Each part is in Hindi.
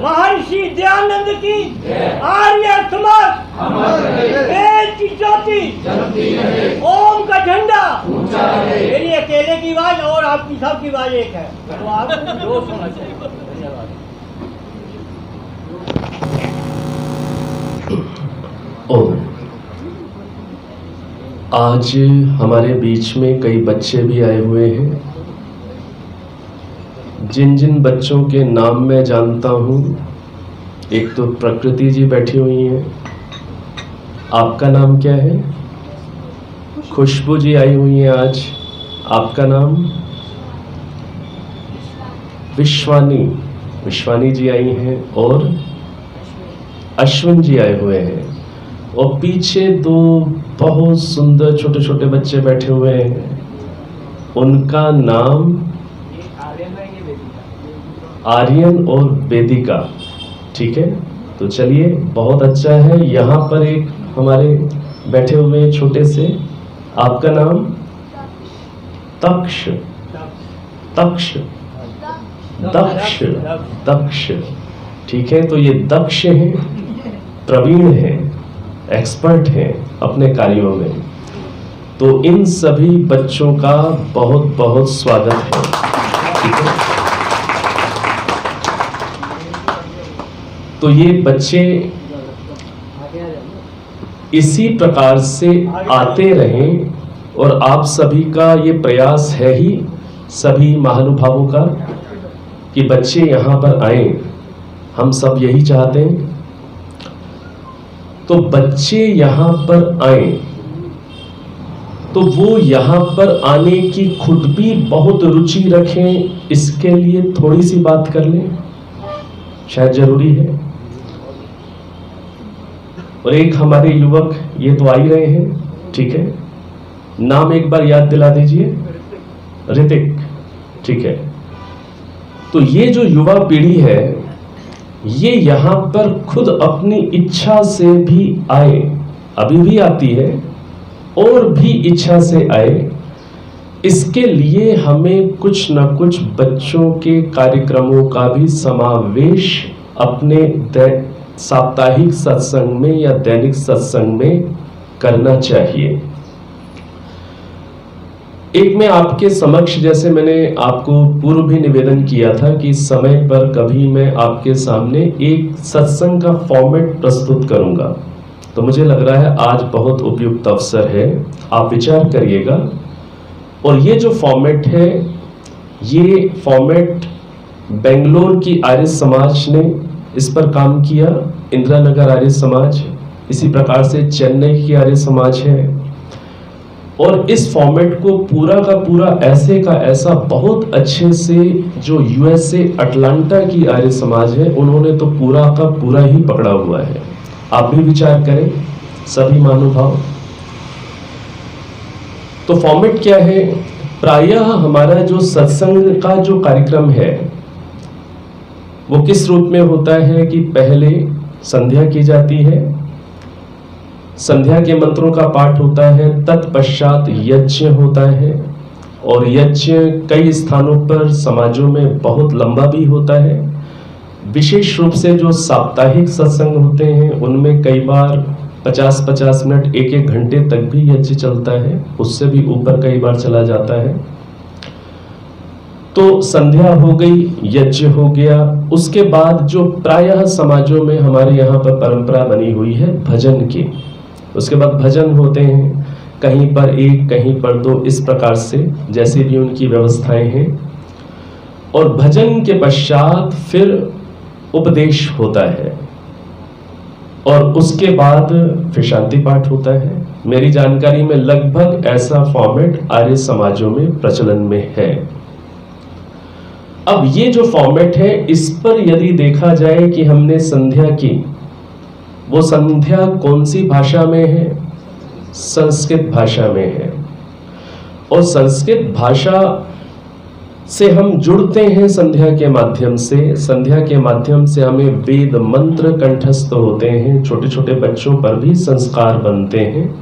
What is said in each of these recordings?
महर्षि दयानंद की आर्य समाज वेद की ज्योति ओम का झंडा। मेरी अकेले की आवाज और आपकी सबकी आवाज एक है, तो आपको जोश होना चाहिए। धन्यवाद। आज हमारे बीच में कई बच्चे भी आए हुए हैं। जिन जिन बच्चों के नाम मैं जानता हूँ, एक तो प्रकृति जी बैठी हुई हैं। आपका नाम क्या है? खुशबू जी आई हुई हैं आज। आपका नाम? विश्वानी जी आई हैं और अश्विन जी आए हुए हैं। और पीछे दो बहुत सुंदर छोटे छोटे बच्चे बैठे हुए हैं। उनका नाम आर्यन और वेदिका। ठीक है, तो चलिए, बहुत अच्छा है। यहाँ पर एक हमारे बैठे हुए छोटे से, आपका नाम? तक्ष। ठीक है, तो ये दक्ष हैं, प्रवीण हैं, एक्सपर्ट हैं अपने कार्यों में। तो इन सभी बच्चों का बहुत बहुत स्वागत है। ठीक है, तो ये बच्चे इसी प्रकार से आते रहें और आप सभी का ये प्रयास है ही, सभी महानुभावों का, कि बच्चे यहाँ पर आए। हम सब यही चाहते हैं। तो बच्चे यहाँ पर आए तो वो यहाँ पर आने की खुद भी बहुत रुचि रखें, इसके लिए थोड़ी सी बात कर लें, शायद जरूरी है। और एक हमारे युवक ये तो आ ही रहे हैं। ठीक है, नाम एक बार याद दिला दीजिए। ऋतिक। ठीक है, तो ये जो युवा पीढ़ी है, ये यहाँ पर खुद अपनी इच्छा से भी आए, अभी भी आती है और भी इच्छा से आए। इसके लिए हमें कुछ न कुछ बच्चों के कार्यक्रमों का भी समावेश अपने साप्ताहिक सत्संग में या दैनिक सत्संग में करना चाहिए। एक मैं आपके समक्ष, जैसे मैंने आपको पूर्व भी निवेदन किया था कि समय पर कभी मैं आपके सामने एक सत्संग का फॉर्मेट प्रस्तुत करूंगा, तो मुझे लग रहा है आज बहुत उपयुक्त अवसर है। आप विचार करिएगा। और ये जो फॉर्मेट है, ये फॉर्मेट बेंगलोर की आर्य समाज ने इस पर काम किया, इंदिरा नगर आर्य समाज, इसी प्रकार से चेन्नई की आर्य समाज है। और इस फॉर्मेट को पूरा का पूरा ऐसे का ऐसा बहुत अच्छे से जो यूएसए अटलांटा की आर्य समाज है, उन्होंने तो पूरा का पूरा ही पकड़ा हुआ है। आप भी विचार करें सभी महानुभाव। तो फॉर्मेट क्या है? प्रायः हमारा जो सत्संग का जो कार्यक्रम है वो किस रूप में होता है कि पहले संध्या की जाती है, संध्या के मंत्रों का पाठ होता है, तत्पश्चात यज्ञ होता है। और यज्ञ कई स्थानों पर समाजों में बहुत लंबा भी होता है। विशेष रूप से जो साप्ताहिक सत्संग होते हैं उनमें कई बार 50-50 मिनट, 1-1 घंटे तक भी यज्ञ चलता है, उससे भी ऊपर कई बार चला जाता है। तो संध्या हो गई, यज्ञ हो गया। उसके बाद जो प्रायः समाजों में हमारे यहाँ पर परंपरा बनी हुई है भजन की, उसके बाद भजन होते हैं, कहीं पर 1, कहीं पर 2, इस प्रकार से जैसे भी उनकी व्यवस्थाएं हैं। और भजन के पश्चात फिर उपदेश होता है और उसके बाद फिर शांति पाठ होता है। मेरी जानकारी में लगभग ऐसा फॉर्मेट आर्य समाजों में प्रचलन में है। अब ये जो फॉर्मेट है, इस पर यदि देखा जाए कि हमने संध्या की, वो संध्या कौन सी भाषा में है? संस्कृत भाषा में है। और संस्कृत भाषा से हम जुड़ते हैं संध्या के माध्यम से। संध्या के माध्यम से हमें वेद मंत्र कंठस्थ होते हैं, छोटे छोटे बच्चों पर भी संस्कार बनते हैं।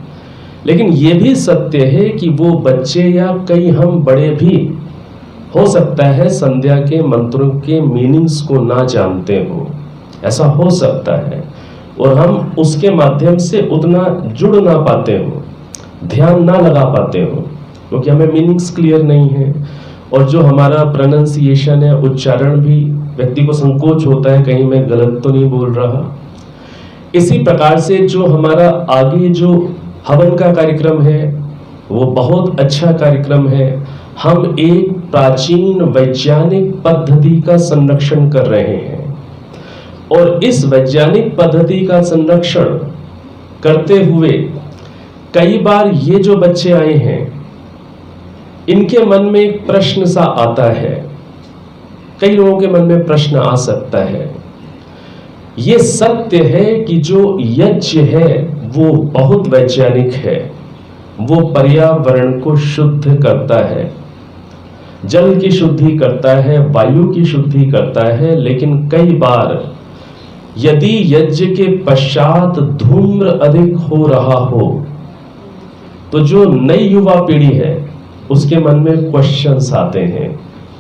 लेकिन ये भी सत्य है कि वो बच्चे या कई हम बड़े भी हो सकता है संध्या के मंत्रों के मीनिंग्स को ना जानते हो, ऐसा हो सकता है, और हम उसके माध्यम से उतना जुड़ ना पाते हो, ध्यान ना लगा पाते हो, क्योंकि हमें मीनिंग्स क्लियर नहीं है, और जो हमारा प्रोनाउंसिएशन है, उच्चारण भी व्यक्ति को संकोच होता है कहीं मैं गलत तो नहीं बोल रहा। इसी प्रकार से जो हमारा आगे जो हवन का कार्यक्रम है वो बहुत अच्छा कार्यक्रम है। हम एक प्राचीन वैज्ञानिक पद्धति का संरक्षण कर रहे हैं, और इस वैज्ञानिक पद्धति का संरक्षण करते हुए कई बार ये जो बच्चे आए हैं इनके मन में एक प्रश्न सा आता है, कई लोगों के मन में प्रश्न आ सकता है। ये सत्य है कि जो यज्ञ है वो बहुत वैज्ञानिक है, वो पर्यावरण को शुद्ध करता है, जल की शुद्धि करता है, वायु की शुद्धि करता है, लेकिन कई बार यदि यज्ञ के पश्चात धूम्र अधिक हो रहा हो तो जो नई युवा पीढ़ी है उसके मन में क्वेश्चंस आते हैं,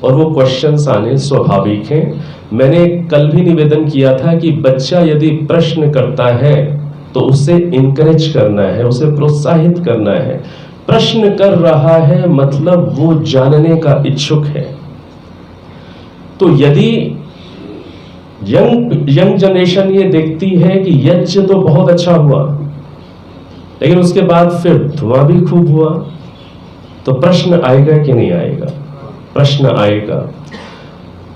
और वो क्वेश्चंस आने स्वाभाविक हैं। मैंने कल भी निवेदन किया था कि बच्चा यदि प्रश्न करता है तो उसे इनकरेज करना है, उसे प्रोत्साहित करना है। प्रश्न कर रहा है मतलब वो जानने का इच्छुक है। तो यदि यंग जनरेशन ये देखती है कि यज्ञ तो बहुत अच्छा हुआ लेकिन उसके बाद फिर धुआं भी खूब हुआ, तो प्रश्न आएगा कि नहीं आएगा? प्रश्न आएगा।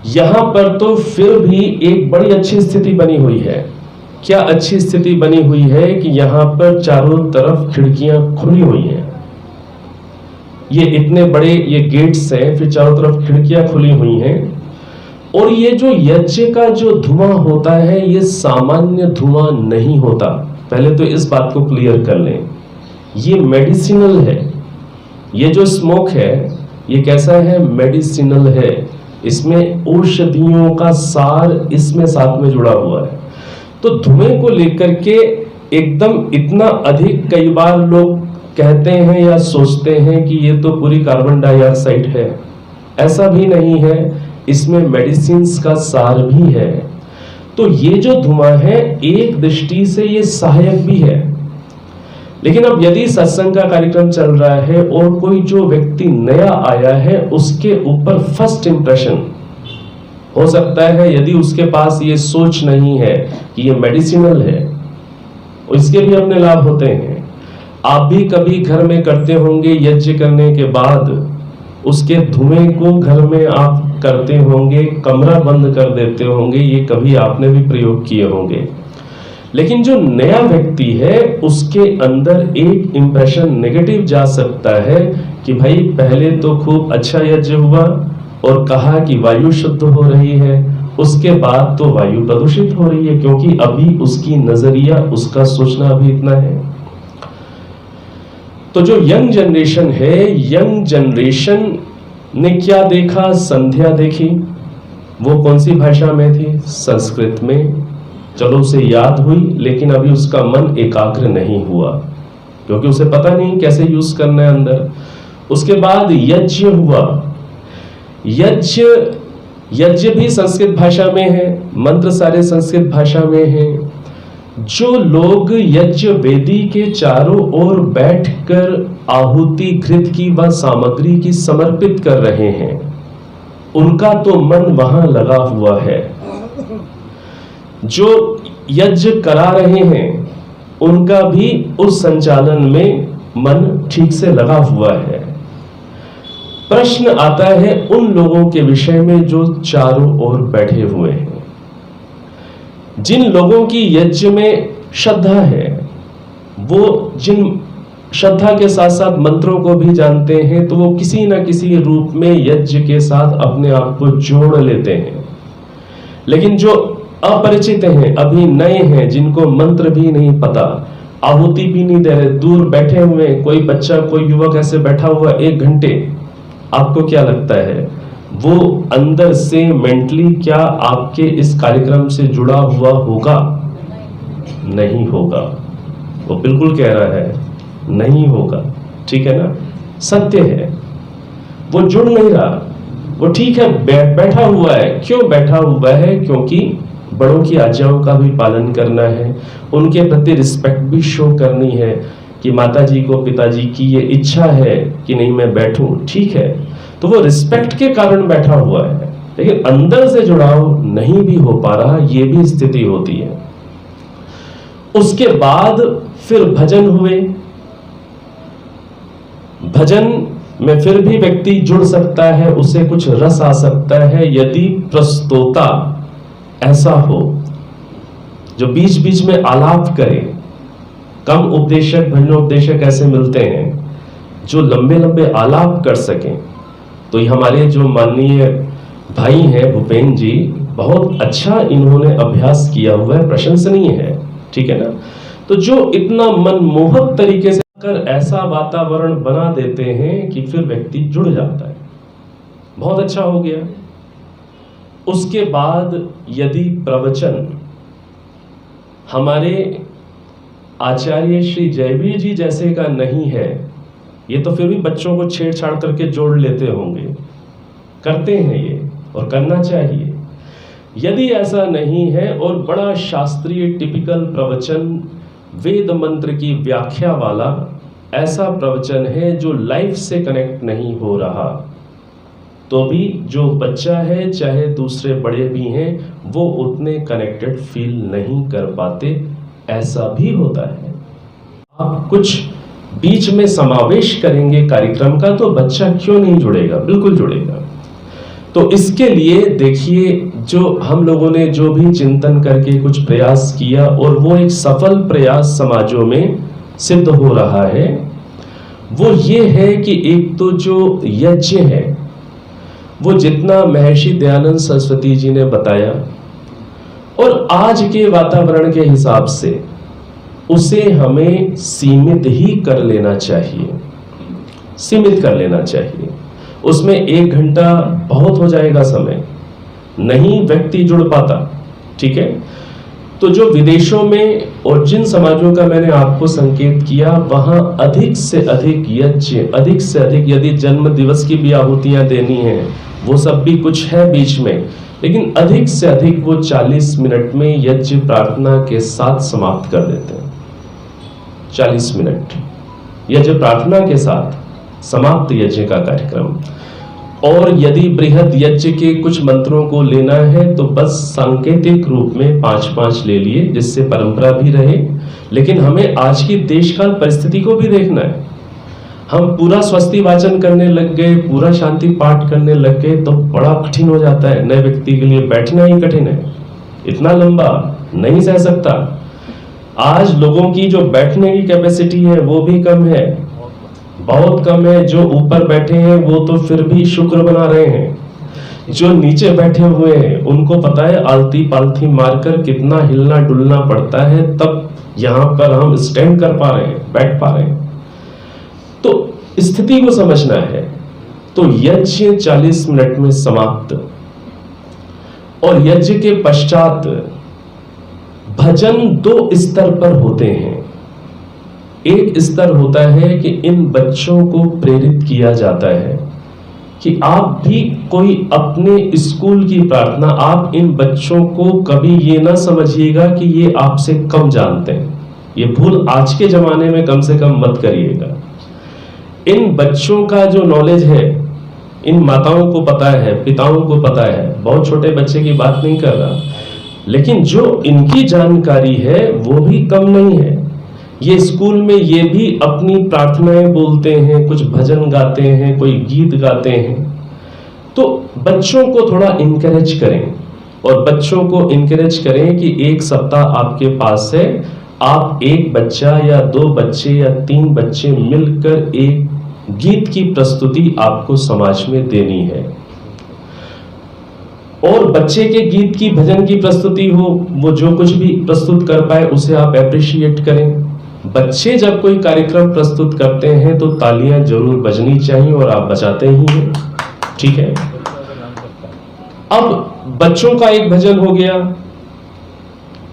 यहां पर तो फिर भी एक बड़ी अच्छी स्थिति बनी हुई है। क्या अच्छी स्थिति बनी हुई है कि यहां पर चारों तरफ खिड़कियां खुली हुई हैं, ये इतने बड़े ये गेट्स हैं, फिर चारों तरफ खिड़कियां खुली हुई हैं, और ये जो यज्ञ का जो धुआं होता है ये सामान्य धुआं नहीं होता। पहले तो इस बात को क्लियर कर लें, ये मेडिसिनल है। ये जो स्मोक है ये कैसा है? मेडिसिनल है। इसमें औषधियों का सार इसमें साथ में जुड़ा हुआ है। तो धुएं को लेकर के एकदम इतना अधिक कई बार लोग कहते हैं या सोचते हैं कि ये तो पूरी कार्बन डाइऑक्साइड है। ऐसा भी नहीं है, इसमें मेडिसिन्स का सार भी है। तो ये जो धुआं है एक दृष्टि से ये सहायक भी है। लेकिन अब यदि सत्संग का कार्यक्रम चल रहा है और कोई जो व्यक्ति नया आया है उसके ऊपर फर्स्ट इंप्रेशन हो सकता है, यदि उसके पास ये सोच नहीं है कि ये मेडिसिनल है, इसके भी अपने लाभ होते हैं। आप भी कभी घर में करते होंगे, यज्ञ करने के बाद उसके धुएं को घर में आप करते होंगे, कमरा बंद कर देते होंगे, ये कभी आपने भी प्रयोग किए होंगे। लेकिन जो नया व्यक्ति है उसके अंदर एक इंप्रेशन नेगेटिव जा सकता है कि भाई पहले तो खूब अच्छा यज्ञ हुआ और कहा कि वायु शुद्ध हो रही है, उसके बाद तो वायु प्रदूषित हो रही है, क्योंकि अभी उसकी नजरिया, उसका सोचना अभी इतना है। तो जो यंग जनरेशन है, यंग जनरेशन ने क्या देखा? संध्या देखी। वो कौन सी भाषा में थी? संस्कृत में। चलो उसे याद हुई, लेकिन अभी उसका मन एकाग्र नहीं हुआ क्योंकि उसे पता नहीं कैसे यूज करना है अंदर। उसके बाद यज्ञ हुआ। यज्ञ भी संस्कृत भाषा में है, मंत्र सारे संस्कृत भाषा में हैं। जो लोग यज्ञ वेदी के चारों ओर बैठकर आहुति घृत की व सामग्री की समर्पित कर रहे हैं, उनका तो मन वहां लगा हुआ है। जो यज्ञ करा रहे हैं उनका भी उस संचालन में मन ठीक से लगा हुआ है। प्रश्न आता है उन लोगों के विषय में जो चारों ओर बैठे हुए हैं। जिन लोगों की यज्ञ में श्रद्धा है, वो जिन श्रद्धा के साथ साथ मंत्रों को भी जानते हैं, तो वो किसी न किसी रूप में यज्ञ के साथ अपने आप को जोड़ लेते हैं। लेकिन जो अपरिचित हैं, अभी नए हैं, जिनको मंत्र भी नहीं पता, आहुति भी नहीं दे रहे, दूर बैठे हुए, कोई बच्चा कोई युवक ऐसे बैठा हुआ 1 घंटे, आपको क्या लगता है वो अंदर से मेंटली क्या आपके इस कार्यक्रम से जुड़ा हुआ होगा? नहीं होगा। वो बिल्कुल कह रहा है नहीं होगा। ठीक है ना? सत्य है, वो जुड़ नहीं रहा। वो ठीक है, बैठा हुआ है। क्यों बैठा हुआ है? क्योंकि बड़ों की आज्ञाओं का भी पालन करना है, उनके प्रति रिस्पेक्ट भी शो करनी है कि माताजी को, पिताजी की ये इच्छा है कि नहीं मैं बैठूं, ठीक है, तो वो रिस्पेक्ट के कारण बैठा हुआ है, लेकिन अंदर से जुड़ाव नहीं भी हो पा रहा, ये भी स्थिति होती है। उसके बाद फिर भजन हुए। भजन में फिर भी व्यक्ति जुड़ सकता है, उसे कुछ रस आ सकता है यदि प्रस्तोता ऐसा हो जो बीच बीच में आलाप करे। कम उपदेशक, भजनोपदेशक ऐसे मिलते हैं जो लंबे लंबे आलाप कर सकें। तो ये हमारे जो माननीय भाई हैं भूपेन जी, बहुत अच्छा इन्होंने अभ्यास किया हुआ है, प्रशंसनीय है, ठीक है ना। तो जो इतना मनमोहक तरीके से कर ऐसा वातावरण बना देते हैं कि फिर व्यक्ति जुड़ जाता है, बहुत अच्छा हो गया। उसके बाद यदि प्रवचन हमारे आचार्य श्री जयवीर जी जैसे का नहीं है, ये तो फिर भी बच्चों को छेड़छाड़ करके जोड़ लेते होंगे, करते हैं ये और करना चाहिए। यदि ऐसा नहीं है और बड़ा शास्त्रीय टिपिकल प्रवचन, वेद मंत्र की व्याख्या वाला ऐसा प्रवचन है जो लाइफ से कनेक्ट नहीं हो रहा, तो भी जो बच्चा है चाहे दूसरे बड़े भी हैं वो उतने कनेक्टेड फील नहीं कर पाते, ऐसा भी होता है। आप कुछ बीच में समावेश करेंगे कार्यक्रम का तो बच्चा क्यों नहीं जुड़ेगा, बिल्कुल जुड़ेगा। तो इसके लिए देखिए, जो हम लोगों ने जो भी चिंतन करके कुछ प्रयास किया और वो एक सफल प्रयास समाजों में सिद्ध हो रहा है, वो ये है कि एक तो जो यज्ञ है वो जितना महर्षि दयानंद सरस्वती जी ने बताया और आज के वातावरण के हिसाब से उसे हमें सीमित ही कर लेना चाहिए, सीमित कर लेना चाहिए। उसमें 1 घंटा बहुत हो जाएगा समय, नहीं व्यक्ति जुड़ पाता, ठीक है। तो जो विदेशों में और जिन समाजों का मैंने आपको संकेत किया, वहां अधिक से अधिक यज्ञ, अधिक से अधिक, यदि जन्म दिवस की भी आहुतियां देनी है वो सब भी कुछ है बीच में, लेकिन अधिक से अधिक वो 40 मिनट में यज्ञ प्रार्थना के साथ समाप्त कर देते हैं। 40 मिनट यज्ञ प्रार्थना के साथ समाप्त यज्ञ का कार्यक्रम। और यदि बृहद यज्ञ के कुछ मंत्रों को लेना है तो बस सांकेतिक रूप में 5-5 ले लिए, जिससे परंपरा भी रहे। लेकिन हमें आज की देशकाल परिस्थिति को भी देखना है। हम पूरा स्वस्ति वाचन करने लग गए, पूरा शांति पाठ करने लग गए तो बड़ा कठिन हो जाता है। नए व्यक्ति के लिए बैठना ही कठिन है, इतना लंबा नहीं सह सकता। आज लोगों की जो बैठने की कैपेसिटी है वो भी कम है, बहुत कम है। जो ऊपर बैठे हैं वो तो फिर भी शुक्र बना रहे हैं, जो नीचे बैठे हुए हैं उनको पता है आलती पालथी मारकर कितना हिलना डुलना पड़ता है, तब यहां पर हम स्टैंड कर पा रहे हैं, बैठ पा रहे हैं। तो स्थिति को समझना है। तो यज्ञ 40 मिनट में समाप्त, और यज्ञ के पश्चात भजन 2 स्तर पर होते हैं। एक स्तर होता है कि इन बच्चों को प्रेरित किया जाता है कि आप भी कोई अपने स्कूल की प्रार्थना, आप इन बच्चों को कभी ये ना समझिएगा कि ये आपसे कम जानते हैं। ये भूल आज के जमाने में कम से कम मत करिएगा। इन बच्चों का जो नॉलेज है, इन माताओं को पता है, पिताओं को पता है, बहुत छोटे बच्चे की बात नहीं कर रहा, लेकिन जो इनकी जानकारी है वो भी कम नहीं है। ये स्कूल में ये भी अपनी प्रार्थनाएं बोलते हैं, कुछ भजन गाते हैं, कोई गीत गाते हैं। तो बच्चों को थोड़ा इनकरेज करें, और बच्चों को इनकरेज करें कि 1 सप्ताह आपके पास है, आप 1 बच्चा या 2 बच्चे या 3 बच्चे मिलकर एक गीत की प्रस्तुति आपको समाज में देनी है। और बच्चे के गीत की, भजन की प्रस्तुति हो, वो जो कुछ भी प्रस्तुत कर पाए उसे आप एप्रिशिएट करें। बच्चे जब कोई कार्यक्रम प्रस्तुत करते हैं तो तालियां जरूर बजनी चाहिए, और आप बजाते ही हैं, ठीक है। अब बच्चों का 1 भजन हो गया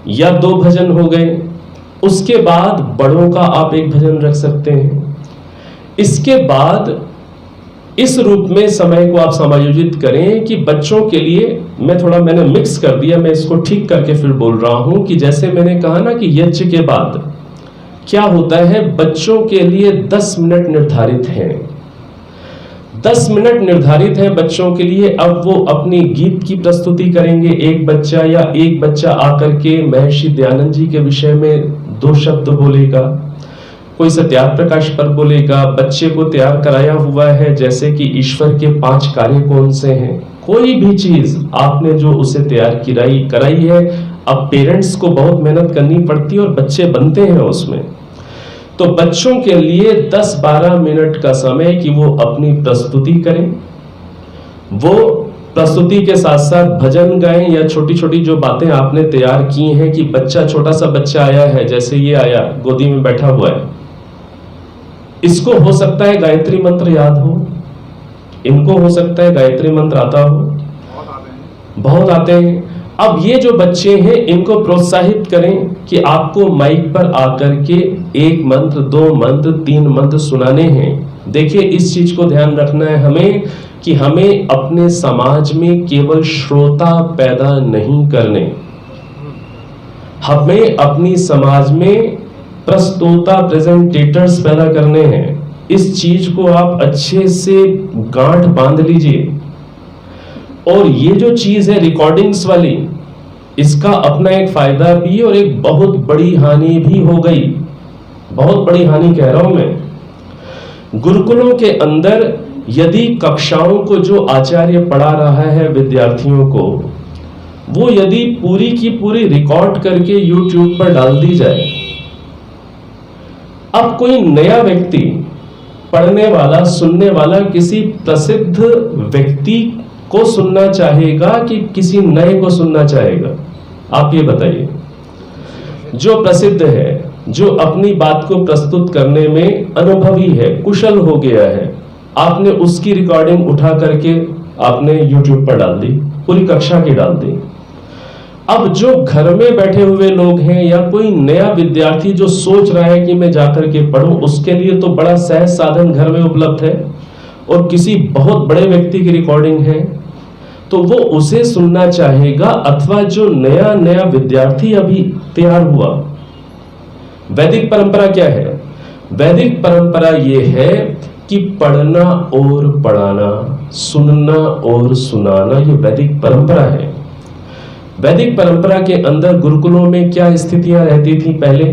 या 2 भजन हो गए, उसके बाद बड़ों का आप 1 भजन रख सकते हैं। इसके बाद इस रूप में समय को आप समायोजित करें कि बच्चों के लिए, मैंने मिक्स कर दिया, मैं इसको ठीक करके फिर बोल रहा हूं कि जैसे मैंने कहा ना कि यज्ञ के बाद क्या होता है, बच्चों के लिए 10 मिनट निर्धारित हैं, 10 मिनट निर्धारित है बच्चों के लिए। अब वो अपनी गीत की प्रस्तुति करेंगे, एक बच्चा आकर के महर्षि दयानंद जी के विषय में 2 शब्द बोलेगा, कोई सत्यार्थ प्रकाश पर बोलेगा, बच्चे को तैयार कराया हुआ है जैसे कि ईश्वर के 5 कार्य कौन से हैं, कोई भी चीज आपने जो उसे तैयार कराई है। अब पेरेंट्स को बहुत मेहनत करनी पड़ती है और बच्चे बनते हैं उसमें। तो बच्चों के लिए 10-12 मिनट का समय कि वो अपनी प्रस्तुति करें, वो प्रस्तुति के साथ साथ भजन गाएं या छोटी छोटी जो बातें आपने तैयार की हैं कि छोटा सा बच्चा आया है, जैसे ये आया गोदी में बैठा हुआ है, इसको हो सकता है गायत्री मंत्र याद हो, इनको हो सकता है गायत्री मंत्र आता हो, बहुत आते हैं। अब ये जो बच्चे हैं इनको प्रोत्साहित करें कि आपको माइक पर आकर के 1 मंत्र 2 मंत्र 3 मंत्र सुनाने हैं। देखिए इस चीज को ध्यान रखना है हमें कि हमें अपने समाज में केवल श्रोता पैदा नहीं करने, हमें अपनी समाज में प्रस्तोता प्रेजेंटेटर्स पैदा करने हैं। इस चीज को आप अच्छे से गांठ बांध लीजिए। और ये जो चीज है रिकॉर्डिंग्स वाली, इसका अपना एक फायदा भी और एक बहुत बड़ी हानि भी हो गई, बहुत बड़ी हानि कह रहा हूं मैं। गुरुकुलों के अंदर यदि कक्षाओं को जो आचार्य पढ़ा रहा है विद्यार्थियों को, वो यदि पूरी की पूरी रिकॉर्ड करके YouTube पर डाल दी जाए, अब कोई नया व्यक्ति पढ़ने वाला सुनने वाला किसी प्रसिद्ध व्यक्ति को सुनना चाहेगा कि किसी नए को सुनना चाहेगा? आप ये बताइए। जो प्रसिद्ध है, जो अपनी बात को प्रस्तुत करने में अनुभवी है, कुशल हो गया है, आपने उसकी रिकॉर्डिंग उठा करके आपने YouTube पर डाल दी, पूरी कक्षा की डाल दी। अब जो घर में बैठे हुए लोग हैं या कोई नया विद्यार्थी जो सोच रहा है कि मैं जाकर के पढूं, उसके लिए तो बड़ा सहज साधन घर में उपलब्ध है और किसी बहुत बड़े व्यक्ति की रिकॉर्डिंग है तो वो उसे सुनना चाहेगा। अथवा जो नया नया विद्यार्थी अभी तैयार हुआ, वैदिक परंपरा क्या है? वैदिक परंपरा ये है कि पढ़ना और पढ़ाना, सुनना और सुनाना, ये वैदिक परंपरा है। वैदिक परंपरा के अंदर गुरुकुलों में क्या स्थितियां रहती थी? पहले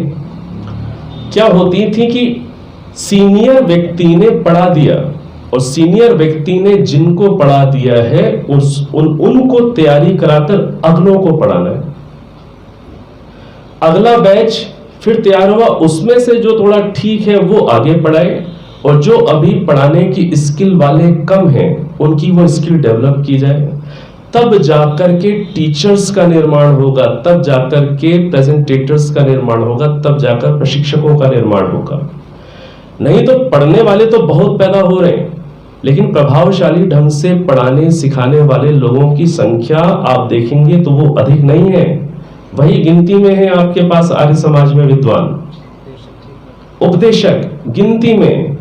क्या होती थी कि सीनियर व्यक्ति ने पढ़ा दिया और सीनियर व्यक्ति ने जिनको पढ़ा दिया है उनको तैयारी कराकर अगलों को पढ़ाना है। अगला बैच फिर तैयार हुआ, उसमें से जो थोड़ा ठीक है वो आगे पढ़ाए और जो अभी पढ़ाने की स्किल वाले कम हैं उनकी वो स्किल डेवलप की जाए। तब जाकर के टीचर्स का निर्माण होगा, तब जाकर के प्रेजेंटेटर्स का निर्माण होगा, तब जाकर प्रशिक्षकों का निर्माण होगा। नहीं तो पढ़ने वाले तो बहुत पैदा हो रहे हैं, लेकिन प्रभावशाली ढंग से पढ़ाने सिखाने वाले लोगों की संख्या आप देखेंगे तो वो अधिक नहीं है। वही गिनती में है आपके पास आर्य समाज में विद्वान, उपदेशक गिनती में,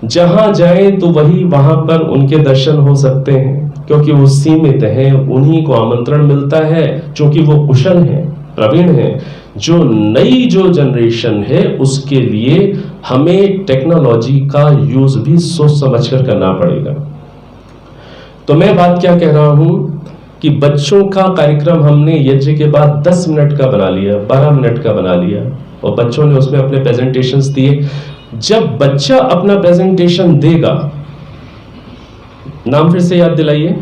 जहां जाए तो वही वहां पर उनके दर्शन हो सकते हैं क्योंकि वो सीमित हैं, उन्हीं को आमंत्रण मिलता है क्योंकि वो कुशल हैं, प्रवीण हैं। जो नई जो जनरेशन है उसके लिए हमें टेक्नोलॉजी का यूज भी सोच समझकर करना पड़ेगा। तो मैं बात क्या कह रहा हूं कि बच्चों का कार्यक्रम हमने यज्ञ के बाद 10 मिनट का बना लिया, 12 मिनट का बना लिया और बच्चों ने उसमें अपने प्रेजेंटेशंस दिए। जब बच्चा अपना प्रेजेंटेशन देगा, नाम फिर से याद दिलाइए,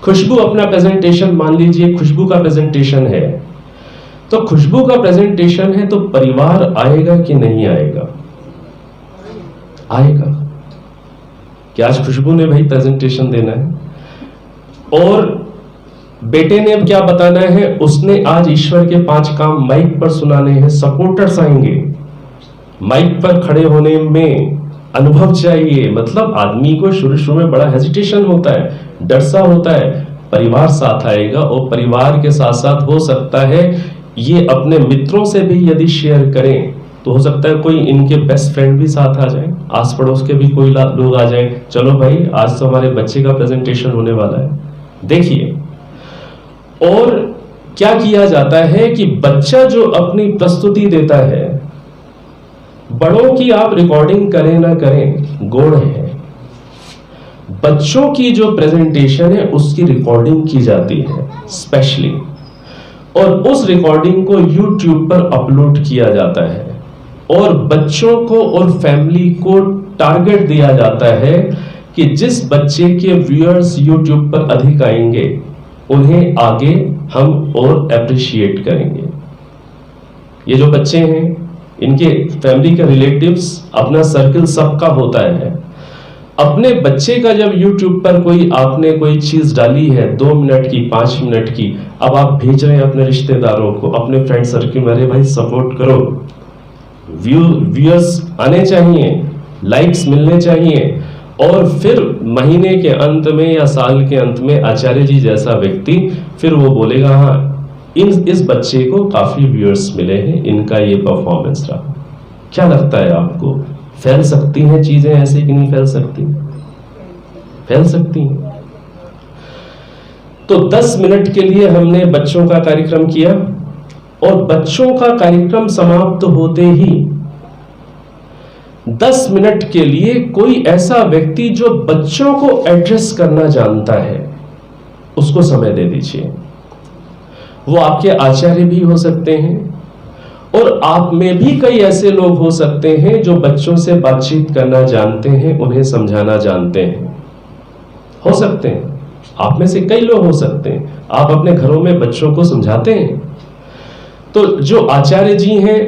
खुशबू अपना प्रेजेंटेशन, मान लीजिए खुशबू का प्रेजेंटेशन है, तो खुशबू का प्रेजेंटेशन है तो परिवार आएगा कि नहीं आएगा? आएगा कि आज खुशबू ने भाई प्रेजेंटेशन देना है और बेटे ने अब क्या बताना है, उसने आज ईश्वर के 5 काम माइक पर सुनाने हैं। सपोर्टर्स आएंगे, माइक पर खड़े होने में अनुभव चाहिए। मतलब आदमी को शुरू में बड़ा हेजिटेशन होता है, डर सा होता है, परिवार साथ आएगा और परिवार के साथ साथ हो सकता है ये अपने मित्रों से भी यदि शेयर करें तो हो सकता है कोई इनके बेस्ट फ्रेंड भी साथ आ जाए, आस पड़ोस के भी कोई लोग आ जाए, चलो भाई आज तो हमारे बच्चे का प्रेजेंटेशन होने वाला है। देखिए, और क्या किया जाता है कि बच्चा जो अपनी प्रस्तुति देता है, बड़ों की आप रिकॉर्डिंग करें ना करें गौण है, बच्चों की जो प्रेजेंटेशन है उसकी रिकॉर्डिंग की जाती है स्पेशली, और उस रिकॉर्डिंग को YouTube पर अपलोड किया जाता है, और बच्चों को और फैमिली को टारगेट दिया जाता है कि जिस बच्चे के व्यूअर्स YouTube पर अधिक आएंगे उन्हें आगे हम और अप्रिशिएट करेंगे। ये जो बच्चे हैं इनके फैमिली के रिलेटिव्स, अपना सर्कल सबका होता है। अपने बच्चे का जब YouTube पर कोई आपने कोई चीज डाली है 2 मिनट की 5 मिनट की, अब आप भेज रहे हैं अपने रिश्तेदारों को, अपने फ्रेंड सर्कल में, अरे भाई सपोर्ट करो, व्यूअर्स आने चाहिए, लाइक्स मिलने चाहिए, और फिर महीने के अंत में या साल के अंत में आचार्य जी जैसा व्यक्ति फिर वो बोलेगा हाँ इस बच्चे को काफी व्यूअर्स मिले हैं, इनका ये परफॉर्मेंस रहा। क्या लगता है आपको, फैल सकती हैं चीजें ऐसे कि नहीं फैल सकती? फैल सकती हैं। तो 10 मिनट के लिए हमने बच्चों का कार्यक्रम किया, और बच्चों का कार्यक्रम समाप्त होते ही 10 मिनट के लिए कोई ऐसा व्यक्ति जो बच्चों को एड्रेस करना जानता है उसको समय दे दीजिए। वो आपके आचार्य भी हो सकते हैं, और आप में भी कई ऐसे लोग हो सकते हैं जो बच्चों से बातचीत करना जानते हैं, उन्हें समझाना जानते हैं, हो सकते हैं। आप में से कई लोग हो सकते हैं, आप अपने घरों में बच्चों को समझाते हैं। तो जो आचार्य जी हैं,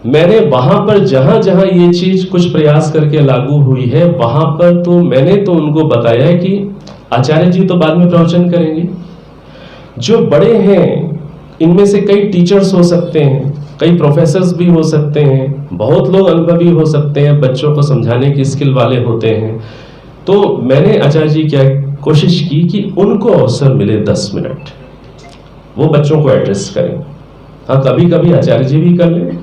मैंने वहां पर जहां जहां ये चीज कुछ प्रयास करके लागू हुई है, वहां पर तो मैंने तो उनको बताया है कि आचार्य जी तो बाद में प्रवचन करेंगे। जो बड़े हैं इनमें से कई टीचर्स हो सकते हैं, कई प्रोफेसर्स भी हो सकते हैं, बहुत लोग अनुभवी हो सकते हैं, बच्चों को समझाने की स्किल वाले होते हैं। तो मैंने आचार्य जी क्या कोशिश की कि उनको अवसर मिले 10 मिनट वो बच्चों को एड्रेस करें। हाँ, कभी कभी आचार्य जी भी कर लें।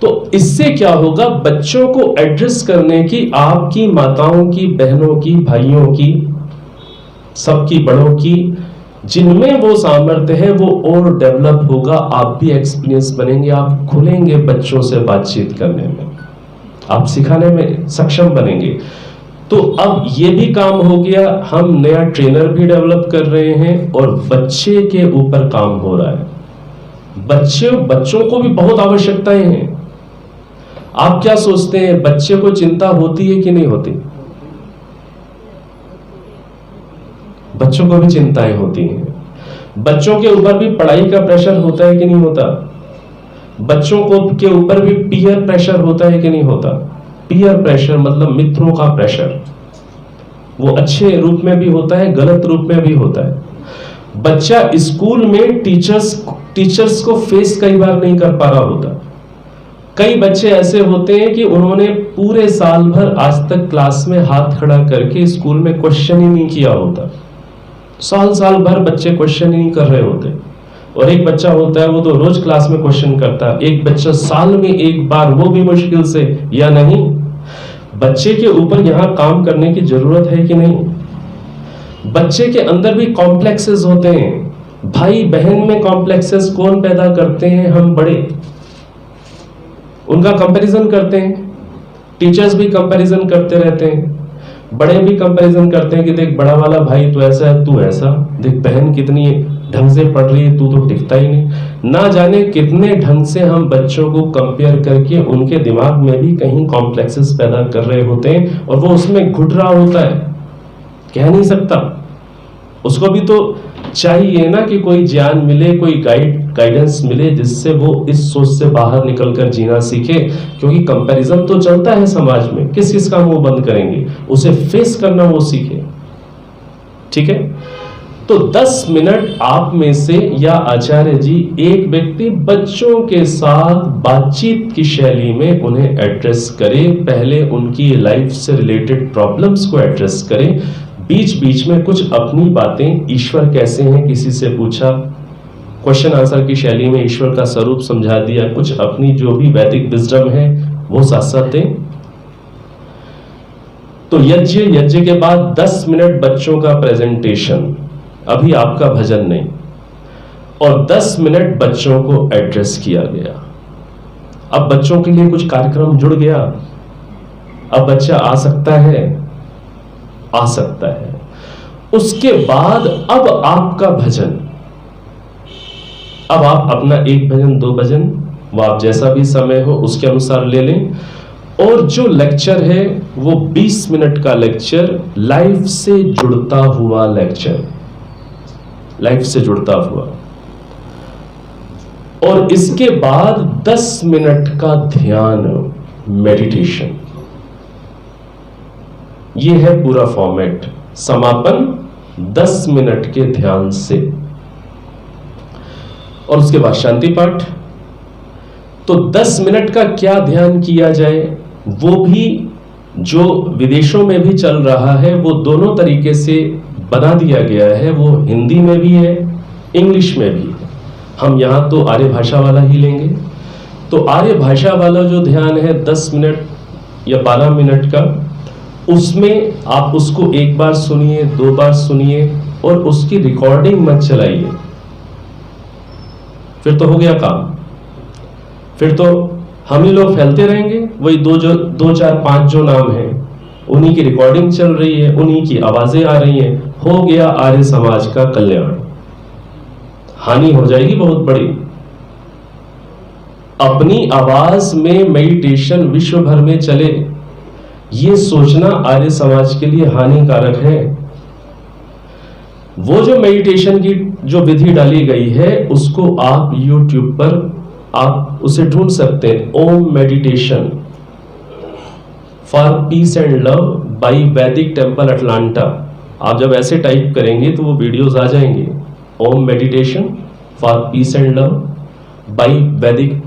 तो इससे क्या होगा, बच्चों को एड्रेस करने की आपकी माताओं की, बहनों की, भाइयों की, सबकी, बड़ों की, जिनमें वो सामर्थ्य है वो और डेवलप होगा। आप भी एक्सपीरियंस बनेंगे, आप खुलेंगे बच्चों से बातचीत करने में, आप सिखाने में सक्षम बनेंगे। तो अब ये भी काम हो गया, हम नया ट्रेनर भी डेवलप कर रहे हैं और बच्चे के ऊपर काम हो रहा है। बच्चों को भी बहुत आवश्यकताएं हैं। आप क्या सोचते हैं, बच्चे को चिंता होती है कि नहीं होती? बच्चों को भी चिंताएं होती हैं। बच्चों के ऊपर भी पढ़ाई का प्रेशर होता है कि नहीं होता? बच्चों को के ऊपर भी पीयर प्रेशर होता है कि नहीं होता? पीयर प्रेशर मतलब मित्रों का प्रेशर, वो अच्छे रूप में भी होता है, गलत रूप में भी होता है। बच्चा स्कूल में टीचर्स को फेस कई बार नहीं कर पा रहा होता। कई बच्चे ऐसे होते हैं कि उन्होंने पूरे साल भर आज तक क्लास में हाथ खड़ा करके स्कूल में क्वेश्चन ही नहीं किया होता। साल भर बच्चे क्वेश्चन ही नहीं कर रहे होते। और एक बच्चा होता है वो तो रोज क्लास में क्वेश्चन करता है, एक बच्चा साल में एक बार, वो भी मुश्किल से, या नहीं? बच्चे के ऊपर यहां काम करने की जरूरत है कि नहीं? बच्चे के अंदर भी कॉम्प्लेक्सेस होते हैं। भाई बहन में कॉम्प्लेक्सेस कौन पैदा करते हैं? हम बड़े। उनका कंपैरिजन करते हैं, टीचर्स भी कंपैरिजन करते रहते हैं, बड़े भी कंपैरिजन करते हैं कि देख बड़ा वाला भाई तो ऐसा है, तू ऐसा, देख बहन कितनी ढंग से पढ़ रही है, तू तो टिकता ही नहीं। ना जाने कितने ढंग से हम बच्चों को कंपेयर करके उनके दिमाग में भी कहीं कॉम्प्लेक्सेस पैदा कर रहे होते हैं, और वो उसमें घुट रहा होता है, कह नहीं सकता। उसको भी तो चाहिए ना कि कोई ज्ञान मिले, कोई गाइडेंस मिले, जिससे वो इस सोच से बाहर निकलकर जीना सीखे। क्योंकि कंपैरिजन तो चलता है समाज में, किस किस का मुंह बंद करेंगे, उसे फेस करना वो सीखे। ठीक है, तो 10 मिनट आप में से या आचार्य जी एक व्यक्ति बच्चों के साथ बातचीत की शैली में उन्हें एड्रेस करें। पहले उनकी लाइफ से रिलेटेड प्रॉब्लम्स को एड्रेस करें, बीच बीच में कुछ अपनी बातें, ईश्वर कैसे हैं किसी से पूछा, क्वेश्चन आंसर की शैली में ईश्वर का स्वरूप समझा दिया, कुछ अपनी जो भी वैदिक विजडम है वो साथ साथ दें। तो यज्ञ के बाद 10 मिनट बच्चों का प्रेजेंटेशन, अभी आपका भजन नहीं, और 10 मिनट बच्चों को एड्रेस किया गया। अब बच्चों के लिए कुछ कार्यक्रम जुड़ गया, अब बच्चा आ सकता है। उसके बाद अब आपका भजन, अब आप अपना 1 भजन 2 भजन, वो आप जैसा भी समय हो उसके अनुसार ले लें। और जो लेक्चर है वो 20 मिनट का लेक्चर, लाइफ से जुड़ता हुआ लेक्चर, लाइफ से जुड़ता हुआ। और इसके बाद 10 मिनट का ध्यान, मेडिटेशन। ये है पूरा फॉर्मेट। समापन 10 मिनट के ध्यान से, और उसके बाद शांति पाठ। तो 10 मिनट का क्या ध्यान किया जाए, वो भी जो विदेशों में भी चल रहा है वो दोनों तरीके से बना दिया गया है। वो हिंदी में भी है, इंग्लिश में भी है। हम यहां तो आर्य भाषा वाला ही लेंगे। तो आर्य भाषा वाला जो ध्यान है 10 मिनट या 12 मिनट का, उसमें आप उसको 1 बार सुनिए, 2 बार सुनिए, और उसकी रिकॉर्डिंग मत चलाइए, फिर तो हो गया काम। फिर तो हम ही लोग फैलते रहेंगे, वही 2 4 5 जो नाम हैं उन्हीं की रिकॉर्डिंग चल रही है, उन्हीं की आवाजें आ रही हैं। हो गया आर्य समाज का कल्याण, हानि हो जाएगी बहुत बड़ी। अपनी आवाज में मेडिटेशन विश्व भर में चले, ये सोचना आर्य समाज के लिए हानिकारक है। वो जो मेडिटेशन की जो विधि डाली गई है उसको आप YouTube पर आप उसे ढूंढ सकते हैं। Om meditation for peace and love by Vedic temple Atlanta. आप जब ऐसे टाइप करेंगे तो वो वीडियोस आ जाएंगे। Om meditation for peace and love by Vedic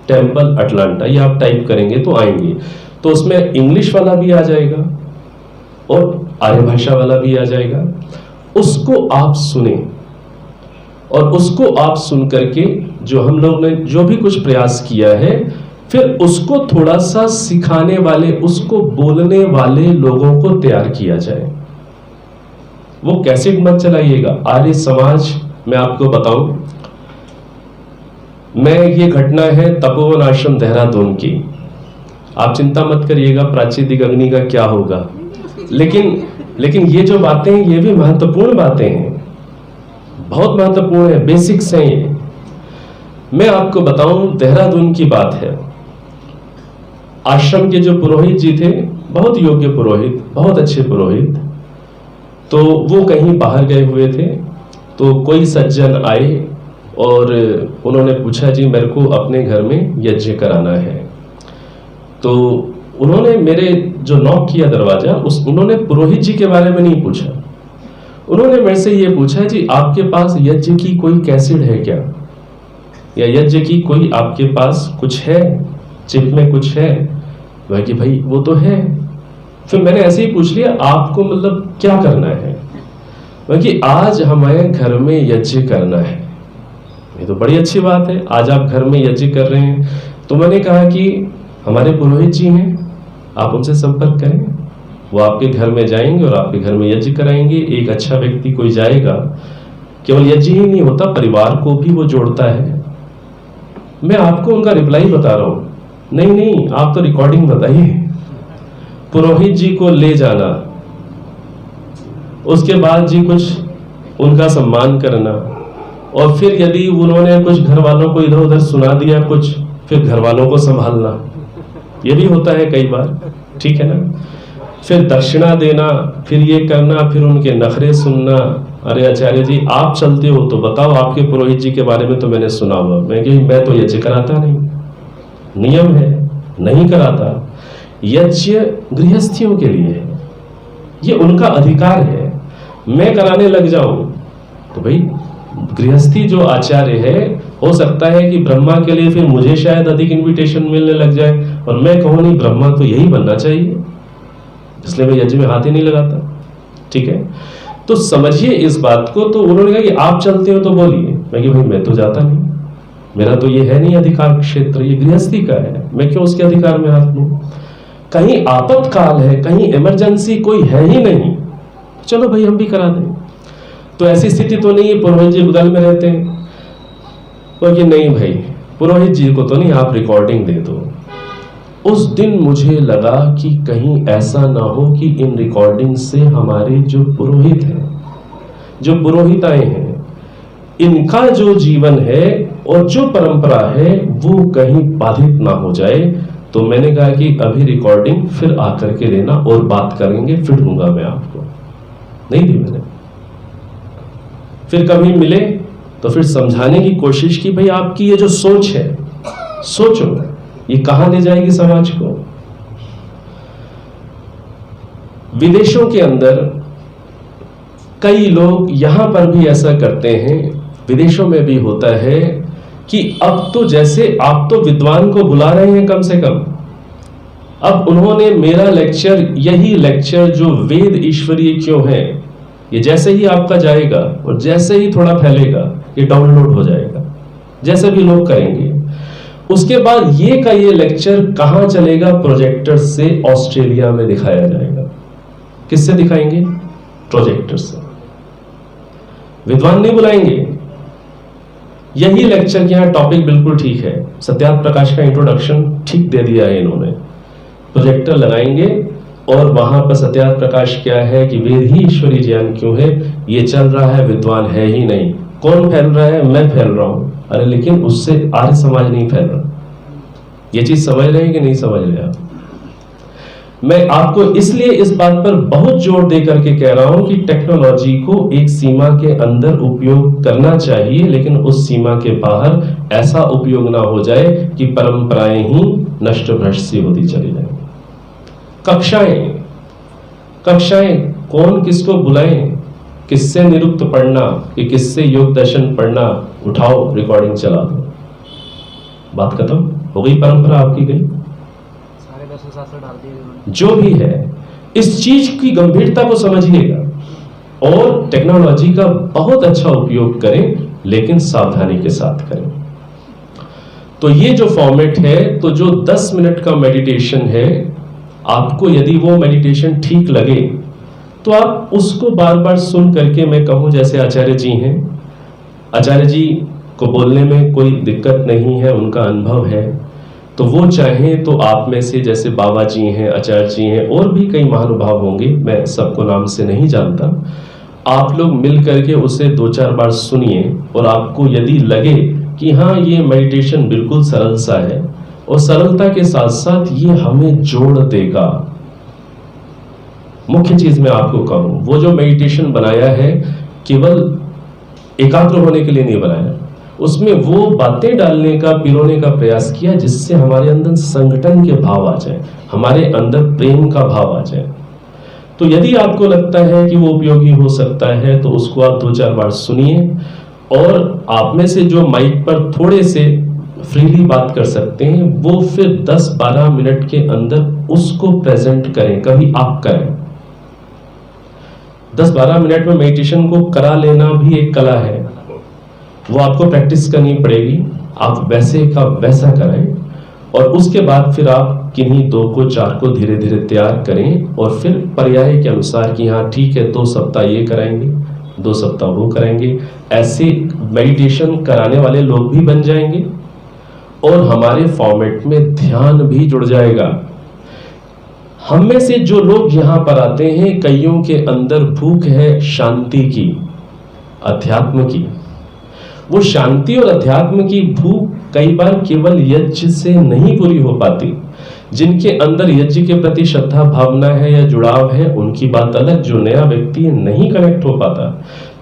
temple Atlanta, ये आप टाइप करेंगे तो आएंगे। तो उसमें इंग्लिश वाला भी आ जाएगा और आर्य भाषा वाला भी आ जाएगा। उसको आप सुने, और उसको आप सुन करके जो हम लोग ने जो भी कुछ प्रयास किया है, फिर उसको थोड़ा सा सिखाने वाले, उसको बोलने वाले लोगों को तैयार किया जाए। वो कैसेट मत चलाइएगा। आर्य समाज में आपको बताऊं, ये घटना है तपोवन आश्रम देहरादून की। आप चिंता मत करिएगा प्राची दिगंगनी का क्या होगा, लेकिन ये जो बातें हैं ये भी महत्वपूर्ण बातें हैं, बहुत महत्वपूर्ण है, बेसिक्स हैं ये। मैं आपको बताऊं, देहरादून की बात है। आश्रम के जो पुरोहित जी थे, बहुत योग्य पुरोहित, बहुत अच्छे पुरोहित, तो वो कहीं बाहर गए हुए थे। तो कोई सज्जन आए और उन्होंने पूछा, जी मेरे को अपने घर में यज्ञ कराना है। तो उन्होंने मेरे जो नॉक किया दरवाजा, उन्होंने पुरोहित जी के बारे में नहीं पूछा। उन्होंने मेरे से ये पूछा, जी आपके पास यज्ञ की कोई कैसेट है क्या, या यज्ञ की कोई आपके पास कुछ है, चिप में कुछ है? मैं कि भाई वो तो है। फिर मैंने ऐसे ही पूछ लिया, आपको मतलब क्या करना है? मैं कि आज हमारे घर में यज्ञ करना है। ये तो बड़ी अच्छी बात है, आज आप घर में यज्ञ कर रहे हैं। तो मैंने कहा कि हमारे पुरोहित जी हैं, आप उनसे संपर्क करें, वो आपके घर में जाएंगे और आपके घर में यज्ञ कराएंगे। एक अच्छा व्यक्ति कोई जाएगा, केवल यज्ञ ही नहीं होता, परिवार को भी वो जोड़ता है। मैं आपको उनका रिप्लाई बता रहा हूं, नहीं आप तो रिकॉर्डिंग बताइए। पुरोहित जी को ले जाना, उसके बाद जी कुछ उनका सम्मान करना, और फिर यदि उन्होंने कुछ घर वालों को इधर उधर सुना दिया कुछ, फिर घर वालों को संभालना, ये भी होता है कई बार, ठीक है ना। फिर दक्षिणा देना, फिर ये करना, फिर उनके नखरे सुनना। अरे आचार्य जी आप चलते हो तो बताओ, आपके पुरोहित जी के बारे में तो मैंने सुना हुआ। मैं तो यज्ञ कराता नहीं, नियम है नहीं कराता। यज्ञ गृहस्थियों के लिए है, ये उनका अधिकार है। मैं कराने लग जाऊं तो भाई गृहस्थी जो आचार्य है, हो सकता है कि ब्रह्मा के लिए फिर मुझे शायद अधिक इनविटेशन मिलने लग जाए, और मैं कहूं नहीं ब्रह्मा तो यही बनना चाहिए, इसलिए मैं यज्ञ में हाथ ही नहीं लगाता, ठीक है। तो समझिए इस बात को। तो उन्होंने कहा कि आप चलते हो तो बोलिए। मैं कि भाई मैं तो जाता नहीं, मेरा तो ये है नहीं अधिकार क्षेत्र, ये गृहस्थी का है, मैं क्यों उसके अधिकार में हाथ लूं। कहीं आपातकाल है, कहीं इमरजेंसी कोई है ही नहीं, चलो भाई हम भी करा दें। तो ऐसी स्थिति तो नहीं है, पुरोहित जी बगल में रहते हैं, तो कि नहीं भाई पुरोहित जी को तो नहीं, आप रिकॉर्डिंग दे दो। उस दिन मुझे लगा कि कहीं ऐसा ना हो कि इन रिकॉर्डिंग से हमारे जो पुरोहित हैं, जो पुरोहिताएं हैं, इनका जो जीवन है और जो परंपरा है वो कहीं बाधित ना हो जाए। तो मैंने कहा कि अभी रिकॉर्डिंग फिर आकर के लेना और बात करेंगे, फिर दूंगा मैं आपको। नहीं दी मैंने। फिर कभी मिले तो फिर समझाने की कोशिश की, भाई आपकी ये जो सोच है, सोचो ये कहां ले जाएगी समाज को। विदेशों के अंदर कई लोग यहां पर भी ऐसा करते हैं, विदेशों में भी होता है कि अब तो जैसे आप तो विद्वान को बुला रहे हैं कम से कम, अब उन्होंने मेरा लेक्चर, यही लेक्चर जो वेद ईश्वरीय क्यों है, ये जैसे ही आपका जाएगा और जैसे ही थोड़ा फैलेगा ये डाउनलोड हो जाएगा, जैसे भी लोग करेंगे। उसके बाद ये का ये लेक्चर कहां चलेगा, प्रोजेक्टर से ऑस्ट्रेलिया में दिखाया जाएगा। किससे दिखाएंगे? प्रोजेक्टर से। विद्वान नहीं बुलाएंगे। यही लेक्चर के यहां टॉपिक बिल्कुल ठीक है, सत्यार्थ प्रकाश का इंट्रोडक्शन ठीक दे दिया है इन्होंने। प्रोजेक्टर लगाएंगे और वहां पर सत्यार्थ प्रकाश क्या है कि वेद ही ईश्वरीय ज्ञान क्यों है, ये चल रहा है, विद्वान है ही नहीं। कौन फैल रहा है? मैं फैल रहा हूं। अरे लेकिन उससे आर्य समाज नहीं फैल रहा। ये चीज समझ रहे हैं कि नहीं समझ रहे आप? मैं आपको इसलिए इस बात पर बहुत जोर दे करके कह रहा हूं कि टेक्नोलॉजी को एक सीमा के अंदर उपयोग करना चाहिए, लेकिन उस सीमा के बाहर ऐसा उपयोग ना हो जाए कि परंपराएं ही नष्ट भ्रष्ट सी होती चली जाए। कक्षाएं कौन किसको बुलाएं, किससे निरुक्त पढ़ना कि किससे योग दर्शन पढ़ना, उठाओ रिकॉर्डिंग चला दो, बात खत्म हो गई, परंपरा आपकी गई। सारे 10 शास्त्र डाल दिए उन्होंने। जो भी है इस चीज की गंभीरता को समझिएगा और टेक्नोलॉजी का बहुत अच्छा उपयोग करें, लेकिन सावधानी के साथ करें। तो ये जो फॉर्मेट है, तो जो 10 मिनट का मेडिटेशन है, आपको यदि वो मेडिटेशन ठीक लगे तो आप उसको बार बार सुन करके, मैं कहूं जैसे आचार्य जी हैं, आचार्य जी को बोलने में कोई दिक्कत नहीं है, उनका अनुभव है, तो वो चाहें तो आप में से जैसे बाबा जी हैं, आचार्य जी हैं, और भी कई महानुभाव होंगे, मैं सबको नाम से नहीं जानता, आप लोग मिल करके उसे 2-4 बार सुनिए और आपको यदि लगे कि हाँ ये मेडिटेशन बिल्कुल सरल सा है और सरलता के साथ साथ ये हमें जोड़ देगा। मुख्य चीज मैं आपको कहूं, वो जो मेडिटेशन बनाया है केवल एकाग्र होने के लिए नहीं बनाया, उसमें वो बातें डालने का, पिरोने का प्रयास किया जिससे हमारे अंदर संगठन के भाव आ जाए, हमारे अंदर प्रेम का भाव आ जाए। तो यदि आपको लगता है कि वो उपयोगी हो सकता है तो उसको आप 2-4 बार सुनिए, और आप में से जो माइक पर थोड़े से फ्रीली बात कर सकते हैं वो फिर 10-12 मिनट के अंदर उसको प्रेजेंट करें। कभी आप करें, 10-12 मिनट में मेडिटेशन को करा लेना भी एक कला है, वो आपको प्रैक्टिस करनी पड़ेगी। आप वैसे का वैसा करें और उसके बाद फिर आप किन्हीं 2 को 4 को धीरे धीरे तैयार करें और फिर पर्याय के अनुसार कि हाँ ठीक है 2 सप्ताह ये कराएंगे, 2 सप्ताह वो कराएंगे, ऐसे मेडिटेशन कराने वाले लोग भी बन जाएंगे और हमारे फॉर्मेट में ध्यान भी जुड़ जाएगा। हम में से जो लोग यहां पर आते हैं, कईयों के अंदर भूख है शांति की, अध्यात्म की। वो शांति और अध्यात्म की भूख कई बार केवल यज्ञ से नहीं पूरी हो पाती। जिनके अंदर यज्ञ के प्रति श्रद्धा भावना है या जुड़ाव है उनकी बात अलग, जो नया व्यक्ति नहीं कनेक्ट हो पाता।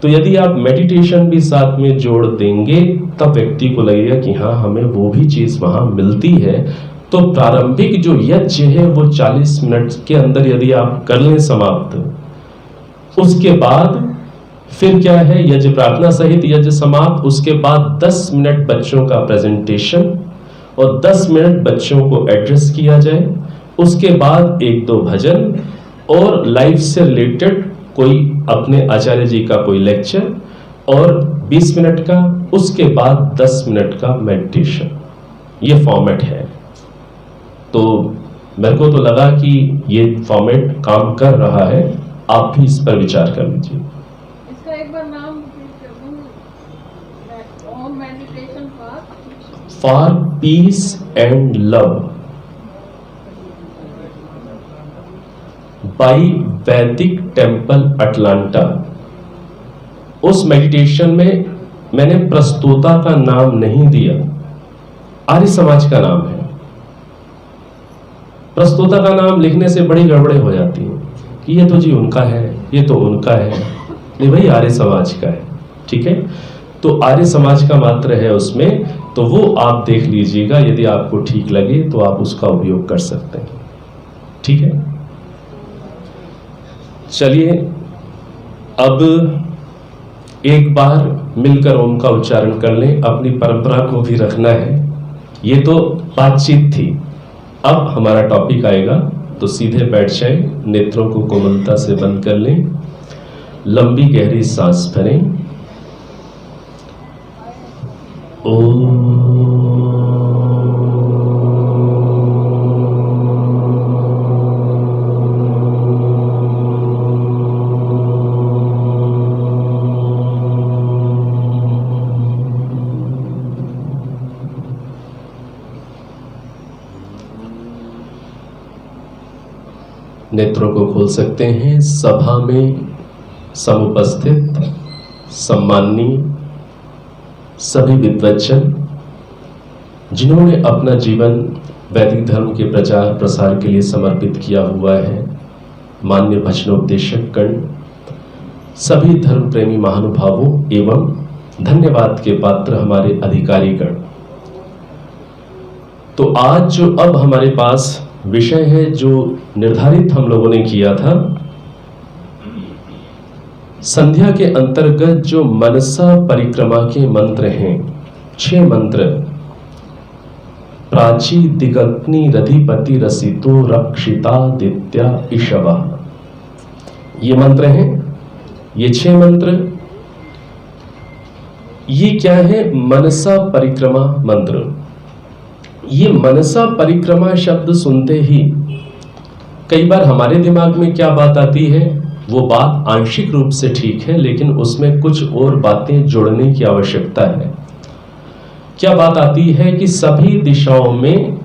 तो यदि आप मेडिटेशन भी साथ में जोड़ देंगे तब व्यक्ति को लगेगा कि हाँ हमें वो भी चीज वहां मिलती है। तो प्रारंभिक जो यज्ञ है वो 40 मिनट के अंदर यदि आप कर लें समाप्त, उसके बाद फिर क्या है, यज्ञ प्रार्थना सहित यज्ञ समाप्त, उसके बाद 10 मिनट बच्चों का प्रेजेंटेशन और 10 मिनट बच्चों को एड्रेस किया जाए। उसके बाद 1-2 भजन और लाइफ से रिलेटेड कोई अपने आचार्य जी का कोई लेक्चर और 20 मिनट का, उसके बाद 10 मिनट का मेडिटेशन, ये फॉर्मेट है। तो मेरे को तो लगा कि ये फॉर्मेट काम कर रहा है, आप भी इस पर विचार कर लीजिए। इसका एक बार नाम Om meditation for peace and love by Vedic temple Atlanta. उस मेडिटेशन में मैंने प्रस्तोता का नाम नहीं दिया, आर्य समाज का नाम है। प्रस्तोता का नाम लिखने से बड़ी गड़बड़े हो जाती हैं कि ये तो जी उनका है, ये तो उनका है। नहीं भाई, आर्य समाज का है, ठीक है। तो आर्य समाज का मात्र है उसमें, तो वो आप देख लीजिएगा, यदि आपको ठीक लगे तो आप उसका उपयोग कर सकते हैं, ठीक है। चलिए अब एक बार मिलकर ओम का उच्चारण कर लें, अपनी परंपरा को भी रखना है। ये तो बातचीत थी, अब हमारा टॉपिक आएगा, तो सीधे बैठ जाएं, नेत्रों को कोमलता से बंद कर लें, लंबी गहरी सांस भरें। नेत्रों को खोल सकते हैं। सभा में समुपस्थित सम्माननीय सभी विद्वज्जन जिन्होंने अपना जीवन वैदिक धर्म के प्रचार प्रसार के लिए समर्पित किया हुआ है, मान्य भजनोपदेशक गण, सभी धर्म प्रेमी महानुभावों एवं धन्यवाद के पात्र हमारे अधिकारीगण। तो आज जो अब हमारे पास विषय है, जो निर्धारित हम लोगों ने किया था, संध्या के अंतर्गत जो मनसा परिक्रमा के मंत्र हैं, 6 मंत्र, प्राची दिगग्नि रधिपति रसितो रक्षितादित्या ईशवा, ये मंत्र हैं। ये 6 मंत्र, ये क्या है? मनसा परिक्रमा मंत्र। ये मनसा परिक्रमा शब्द सुनते ही कई बार हमारे दिमाग में क्या बात आती है, वो बात आंशिक रूप से ठीक है, लेकिन उसमें कुछ और बातें जोड़ने की आवश्यकता है। क्या बात आती है कि सभी दिशाओं में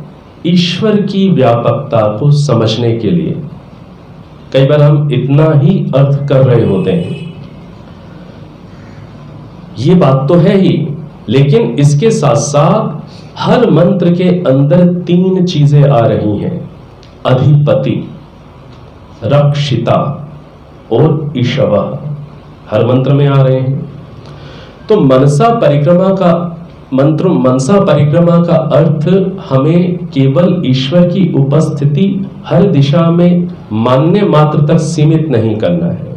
ईश्वर की व्यापकता को समझने के लिए कई बार हम इतना ही अर्थ कर रहे होते हैं। ये बात तो है ही, लेकिन इसके साथ साथ हर मंत्र के अंदर 3 चीजें आ रही हैं, अधिपति, रक्षिता और ईशवा, हर मंत्र में आ रहे हैं। तो मनसा परिक्रमा का मंत्र, मनसा परिक्रमा का अर्थ हमें केवल ईश्वर की उपस्थिति हर दिशा में मानने मात्र तक सीमित नहीं करना है।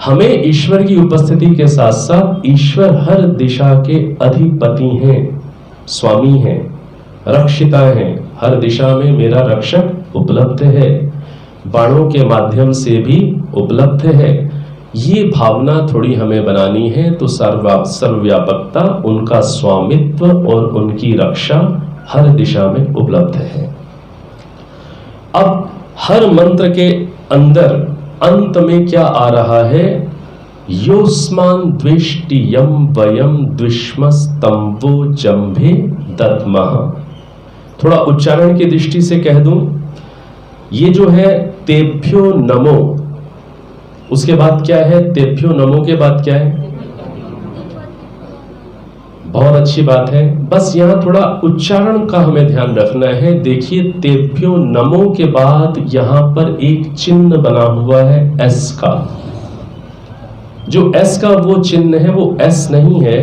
हमें ईश्वर की उपस्थिति के साथ साथ ईश्वर हर दिशा के अधिपति हैं, स्वामी हैं, रक्षिता हैं, हर दिशा में मेरा रक्षक उपलब्ध है, बाणों के माध्यम से भी उपलब्ध है। ये भावना थोड़ी हमें बनानी है, तो सर्वव्यापकता, उनका स्वामित्व और उनकी रक्षा हर दिशा में उपलब्ध है। अब हर मंत्र के अंदर अंत में क्या आ रहा है? योस्मान द्वेष्टि यम वयम द्विष्मस्तंभो जंभे दद्मः। थोड़ा उच्चारण की दृष्टि से कह दूं, ये जो है तेभ्यो नमो, उसके बाद क्या है? तेभ्यो नमो के बाद क्या है? बहुत अच्छी बात है, बस यहां थोड़ा उच्चारण का हमें ध्यान रखना है। देखिए, तेभ्यो नमो के बाद यहां पर एक चिन्ह बना हुआ है एस का। जो एस का वो चिन्ह है, वो एस नहीं है,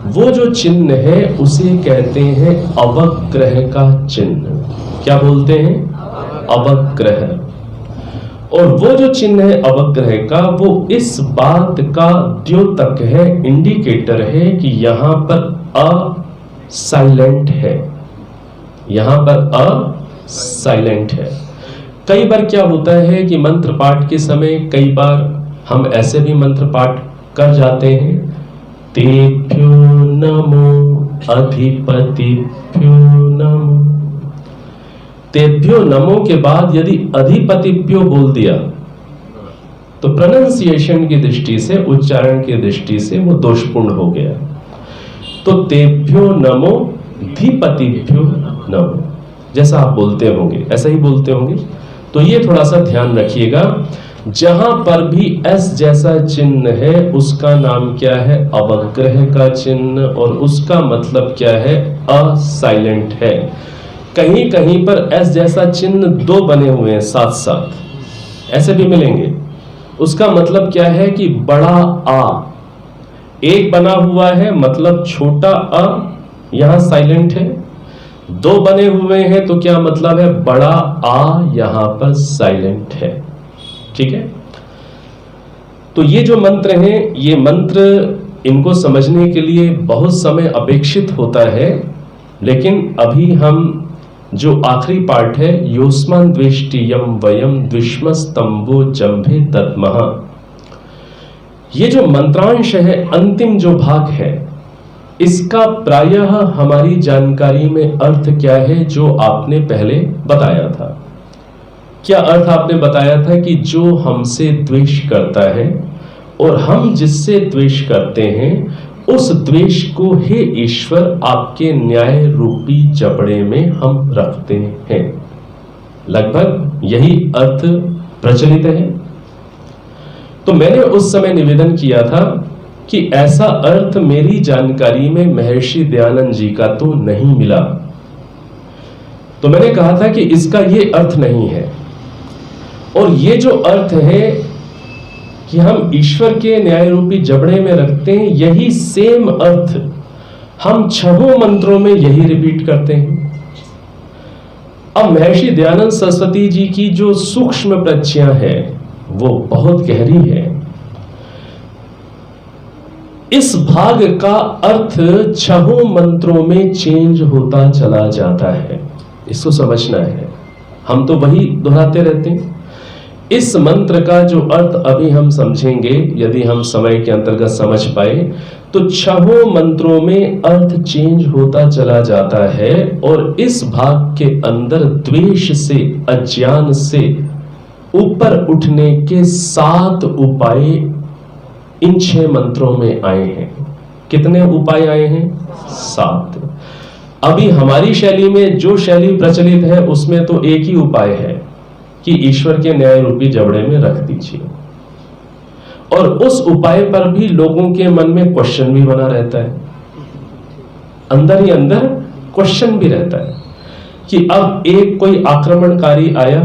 वो जो चिन्ह है उसे कहते हैं अवग्रह का चिन्ह। क्या बोलते हैं? अवग्रह। और वो जो चिन्ह है अवग्रह का, वो इस बात का द्योतक है, इंडिकेटर है कि यहां पर अ साइलेंट है, यहां पर अ साइलेंट है। कई बार क्या होता है कि मंत्र पाठ के समय कई बार हम ऐसे भी मंत्र पाठ कर जाते हैं, तेभ्यो नमो अधिपतिभ्यो नमो। तेभ्यो नमो के बाद यदि अधिपतिभ्यो बोल दिया तो प्रोनाउंसिएशन की दृष्टि से, उच्चारण की दृष्टि से वो दोषपूर्ण हो गया। तो तेभ्यो नमो धीपतिभ्यो नमो, जैसा आप बोलते होंगे ऐसा ही बोलते होंगे। तो ये थोड़ा सा ध्यान रखिएगा, जहां पर भी एस जैसा चिन्ह है उसका नाम क्या है, अवग्रह का चिन्ह, और उसका मतलब क्या है, असाइलेंट है। कहीं कहीं पर एस जैसा चिन्ह दो बने हुए हैं साथ साथ, ऐसे भी मिलेंगे। उसका मतलब क्या है कि बड़ा आ एक बना हुआ है, मतलब छोटा अ यहां साइलेंट है। दो बने हुए हैं तो क्या मतलब है, बड़ा आ यहां पर साइलेंट है। ठीक है, तो ये जो मंत्र हैं, ये मंत्र इनको समझने के लिए बहुत समय अपेक्षित होता है, लेकिन अभी हम जो आखिरी पार्ट है, योस्मान द्वेष्टियम वयम द्विष्मस्तंभो जंभे तत्मः, ये जो मंत्रांश है, अंतिम जो भाग है, इसका प्रायः हमारी जानकारी में अर्थ क्या है जो आपने पहले बताया था। क्या अर्थ आपने बताया था कि जो हमसे द्वेष करता है और हम जिससे द्वेष करते हैं, उस द्वेष को हे ईश्वर आपके न्याय रूपी जबड़े में हम रखते हैं। लगभग यही अर्थ प्रचलित है। तो मैंने उस समय निवेदन किया था कि ऐसा अर्थ मेरी जानकारी में महर्षि दयानंद जी का तो नहीं मिला। तो मैंने कहा था कि इसका ये अर्थ नहीं है, और ये जो अर्थ है कि हम ईश्वर के न्याय रूपी जबड़े में रखते हैं, यही सेम अर्थ हम छहों मंत्रों में यही रिपीट करते हैं। अब महर्षि दयानंद सरस्वती जी की जो सूक्ष्म प्रज्ञा है वो बहुत गहरी है। इस भाग का अर्थ छहों मंत्रों में चेंज होता चला जाता है, इसको समझना है। हम तो वही दोहराते रहते हैं। इस मंत्र का जो अर्थ अभी हम समझेंगे, यदि हम समय के अंतर्गत समझ पाए, तो छहों मंत्रों में अर्थ चेंज होता चला जाता है, और इस भाग के अंदर द्वेष से, अज्ञान से ऊपर उठने के 7 उपाय इन 6 मंत्रों में आए हैं। कितने उपाय आए हैं? 7। अभी हमारी शैली में जो शैली प्रचलित है उसमें तो एक ही उपाय है कि ईश्वर के न्याय रूपी जबड़े में रख दीजिए, और उस उपाय पर भी लोगों के मन में क्वेश्चन भी बना रहता है, अंदर ही अंदर क्वेश्चन भी रहता है कि अब एक कोई आक्रमणकारी आया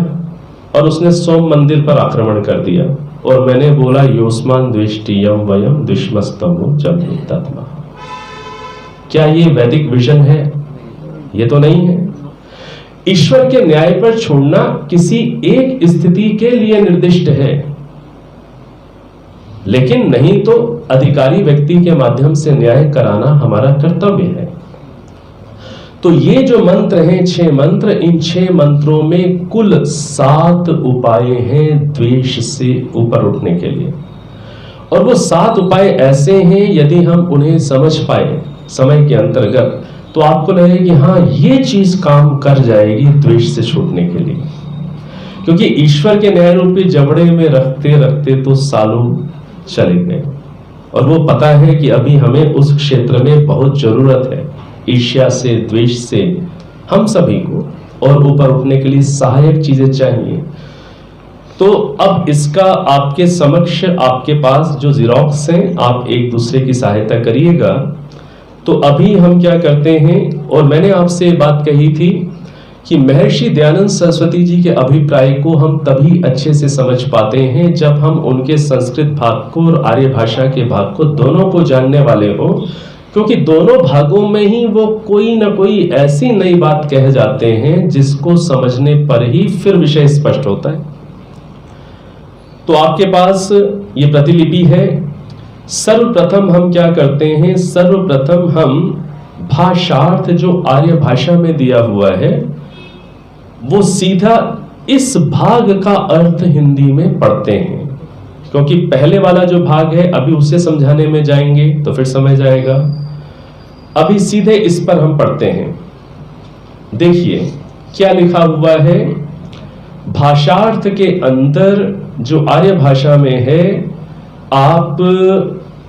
और उसने सोम मंदिर पर आक्रमण कर दिया, और मैंने बोला योस्मान द्वेष्टियम वयम द्विष्मस्तंभो जंभे तत्मः। क्या ये वैदिक विजन है? ये तो नहीं है। ईश्वर के न्याय पर छोड़ना किसी एक स्थिति के लिए निर्दिष्ट है, लेकिन नहीं तो अधिकारी व्यक्ति के माध्यम से न्याय कराना हमारा कर्तव्य है। तो ये जो मंत्र हैं, 6 मंत्र, इन 6 मंत्रों में कुल 7 उपाय हैं द्वेष से ऊपर उठने के लिए। और वो 7 उपाय ऐसे हैं, यदि हम उन्हें समझ पाए समय के अंतर्गत, तो आपको लगे कि हाँ ये चीज काम कर जाएगी द्वेष से छूटने के लिए। क्योंकि ईश्वर के न्याय रूपी जबड़े में रखते रखते तो सालों चले गए, और वो पता है कि अभी हमें उस क्षेत्र में बहुत जरूरत है। ईर्ष्या से, द्वेष से हम सभी को और ऊपर उठने के लिए सहायक चीजें चाहिए। तो अब इसका आपके समक्ष, आपके पास जो ज़ेरॉक्स हैं, आप एक दूसरे की सहायता करिएगा। तो अभी हम क्या करते हैं, और मैंने आपसे बात कही थी कि महर्षि दयानंद सरस्वती जी के अभिप्राय को हम तभी अच्छे से समझ पाते हैं जब हम उनके संस्कृत भाग को और आर्य भाषा के भाग को दोनों को जानने वाले हो, क्योंकि दोनों भागों में ही वो कोई ना कोई ऐसी नई बात कह जाते हैं जिसको समझने पर ही फिर विषय स्पष्ट होता है। तो आपके पास ये प्रतिलिपि है। सर्वप्रथम हम क्या करते हैं, सर्वप्रथम हम भाषार्थ जो आर्य भाषा में दिया हुआ है वो सीधा इस भाग का अर्थ हिंदी में पढ़ते हैं। क्योंकि पहले वाला जो भाग है अभी उसे समझाने में जाएंगे तो फिर समय जाएगा। अभी सीधे इस पर हम पढ़ते हैं। देखिए क्या लिखा हुआ है। भाषार्थ के अंदर जो आर्य भाषा में है, आप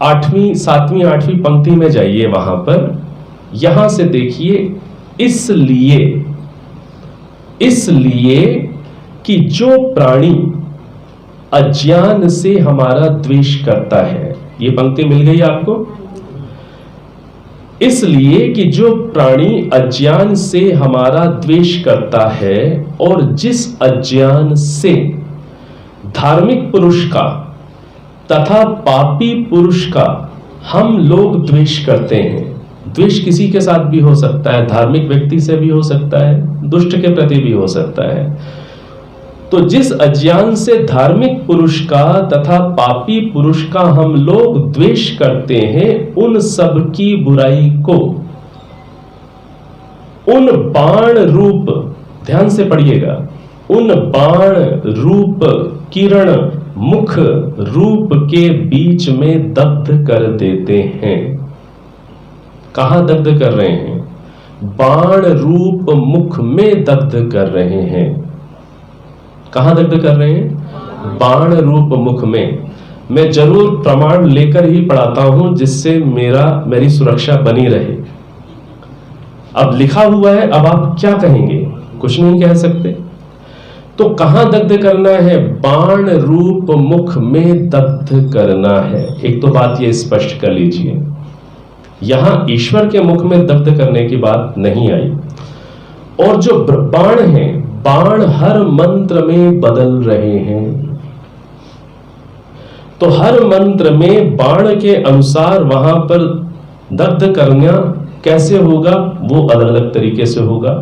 8वीं 7वीं 8वीं पंक्ति में जाइए, वहां पर यहां से देखिए, इसलिए कि जो प्राणी अज्ञान से हमारा द्वेष करता है, ये पंक्ति मिल गई आपको। इसलिए कि जो प्राणी अज्ञान से हमारा द्वेष करता है और जिस अज्ञान से धार्मिक पुरुष का तथा पापी पुरुष का हम लोग द्वेष करते हैं। द्वेष किसी के साथ भी हो सकता है, धार्मिक व्यक्ति से भी हो सकता है, दुष्ट के प्रति भी हो सकता है। तो जिस अज्ञान से धार्मिक पुरुष का तथा पापी पुरुष का हम लोग द्वेष करते हैं, उन सब की बुराई को उन बाण रूप, ध्यान से पढ़िएगा, उन बाण रूप किरण मुख रूप के बीच में दग्ध कर देते हैं। कहां दग्ध कर रहे हैं? बाण रूप मुख में दग्ध कर रहे हैं। कहां दग्ध कर रहे हैं? बाण रूप मुख में। मैं जरूर प्रमाण लेकर ही पढ़ाता हूं जिससे मेरी सुरक्षा बनी रहे। अब लिखा हुआ है, अब आप क्या कहेंगे? कुछ नहीं कह सकते। तो कहां दग्ध करना है? बाण रूप मुख में दग्ध करना है। एक तो बात ये स्पष्ट कर लीजिए, यहां ईश्वर के मुख में दग्ध करने की बात नहीं आई। और जो बाण है, बाण हर मंत्र में बदल रहे हैं। तो हर मंत्र में बाण के अनुसार वहां पर दग्ध करना कैसे होगा, वो अलग अलग तरीके से होगा।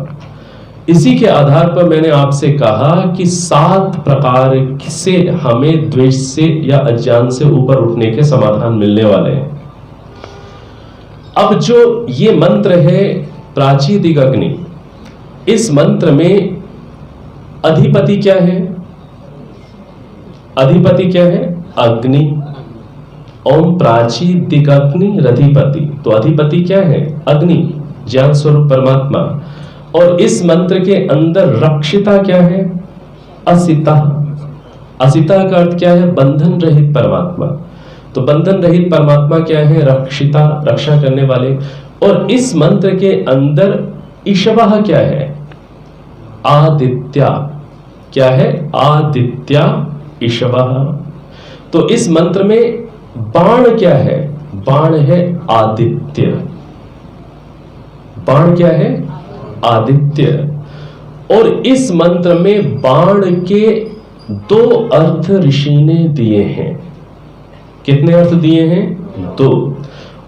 इसी के आधार पर मैंने आपसे कहा कि 7 प्रकार से हमें द्वेष से या अज्ञान से ऊपर उठने के समाधान मिलने वाले हैं। अब जो ये मंत्र है प्राची दिगग्नि, इस मंत्र में अधिपति क्या है? अधिपति क्या है? अग्नि। ओम प्राची दिगग्नि रधिपति, तो अधिपति क्या है? अग्नि, ज्ञान स्वरूप परमात्मा। और इस मंत्र के अंदर रक्षिता क्या है? असिता। असिता का अर्थ क्या है? बंधन रहित परमात्मा। तो बंधन रहित परमात्मा क्या है? रक्षिता, रक्षा करने वाले। और इस मंत्र के अंदर ईशवः क्या है? आदित्य। क्या है? आदित्य ईशवः। तो इस मंत्र में बाण क्या है? बाण है आदित्य। बाण क्या है? आदित्य। और इस मंत्र में बाण के 2 अर्थ ऋषि ने दिए हैं। कितने अर्थ दिए हैं? 2।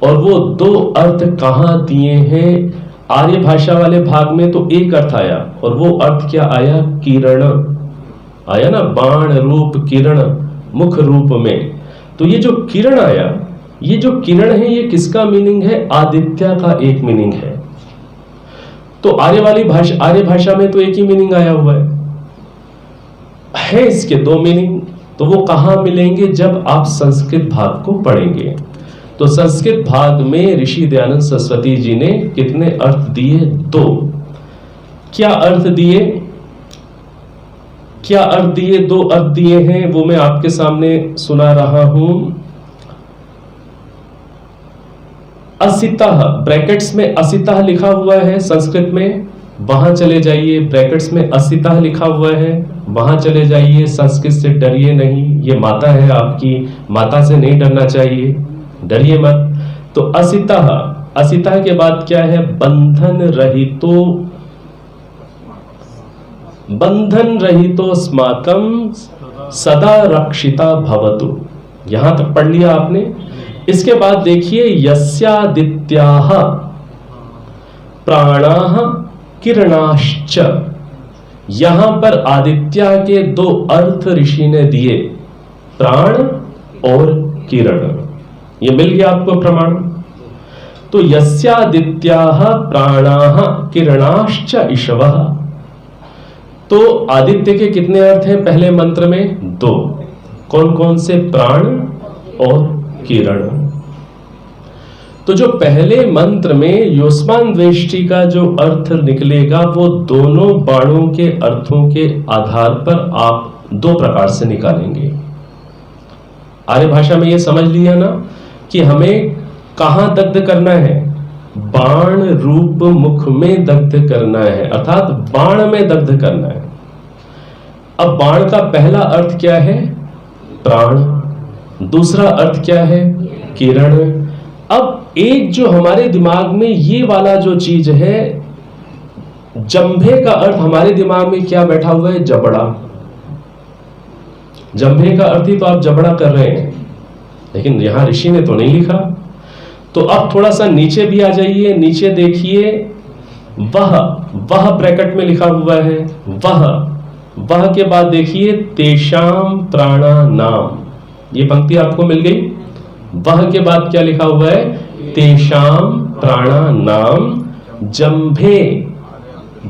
और वो 2 अर्थ कहां दिए हैं? आर्य भाषा वाले भाग में तो एक अर्थ आया, और वो अर्थ क्या आया? किरण आया ना, बाण रूप किरण मुख रूप में। तो ये जो किरण आया, ये जो किरण है, ये किसका मीनिंग है? आदित्य का एक मीनिंग है। तो आर्य भाषा में तो एक ही मीनिंग आया हुआ है इसके 2 मीनिंग। तो वो कहां मिलेंगे? जब आप संस्कृत भाग को पढ़ेंगे। तो संस्कृत भाग में ऋषि दयानंद सरस्वती जी ने कितने अर्थ दिए? 2। क्या अर्थ दिए? क्या अर्थ दिए? 2 अर्थ दिए हैं, वो मैं आपके सामने सुना रहा हूं। असितः, ब्रैकेट्स में असितः लिखा हुआ है संस्कृत में, वहां चले जाइए। ब्रैकेट्स में असितः लिखा हुआ है, वहां चले जाइए। संस्कृत से डरिए नहीं, ये माता है आपकी, माता से नहीं डरना चाहिए, डरिए मत। तो असितः, असितः के बाद क्या है? बंधन रहितो, बंधन रहितो स्माकम सदा रक्षिता भवतु। यहां तक पढ़ लिया आपने। इसके बाद देखिए, यस्यादित्याः प्राणाः किरणाश्च। यहां पर आदित्य के 2 अर्थ ऋषि ने दिए, प्राण और किरण। ये मिल गया आपको प्रमाण। तो यस्यादित्याः प्राणाः किरणाश्च ईशवः। तो आदित्य के कितने अर्थ हैं पहले मंत्र में? 2। कौन कौन से प्राण और किरण। तो जो पहले मंत्र में योस्मान द्वेष्टि का जो अर्थ निकलेगा वो दोनों बाणों के अर्थों के आधार पर आप दो प्रकार से निकालेंगे। आर्य भाषा में ये समझ लिया ना कि हमें कहां दग्ध करना है, बाण रूप मुख में दग्ध करना है, अर्थात बाण में दग्ध करना है। अब बाण का पहला अर्थ क्या है, प्राण, दूसरा अर्थ क्या है, किरण। अब एक जो हमारे दिमाग में ये वाला जो चीज है, जंभे का अर्थ हमारे दिमाग में क्या बैठा हुआ है, जबड़ा। जंभे का अर्थ ही तो आप जबड़ा कर रहे हैं, लेकिन यहां ऋषि ने तो नहीं लिखा। तो अब थोड़ा सा नीचे भी आ जाइए, नीचे देखिए, वह ब्रैकेट में लिखा हुआ है, वह के बाद देखिए तेषाम प्राणानाम, ये पंक्ति आपको मिल गई। वह के बाद क्या लिखा हुआ है, तेषाम प्राणानाम जंभे।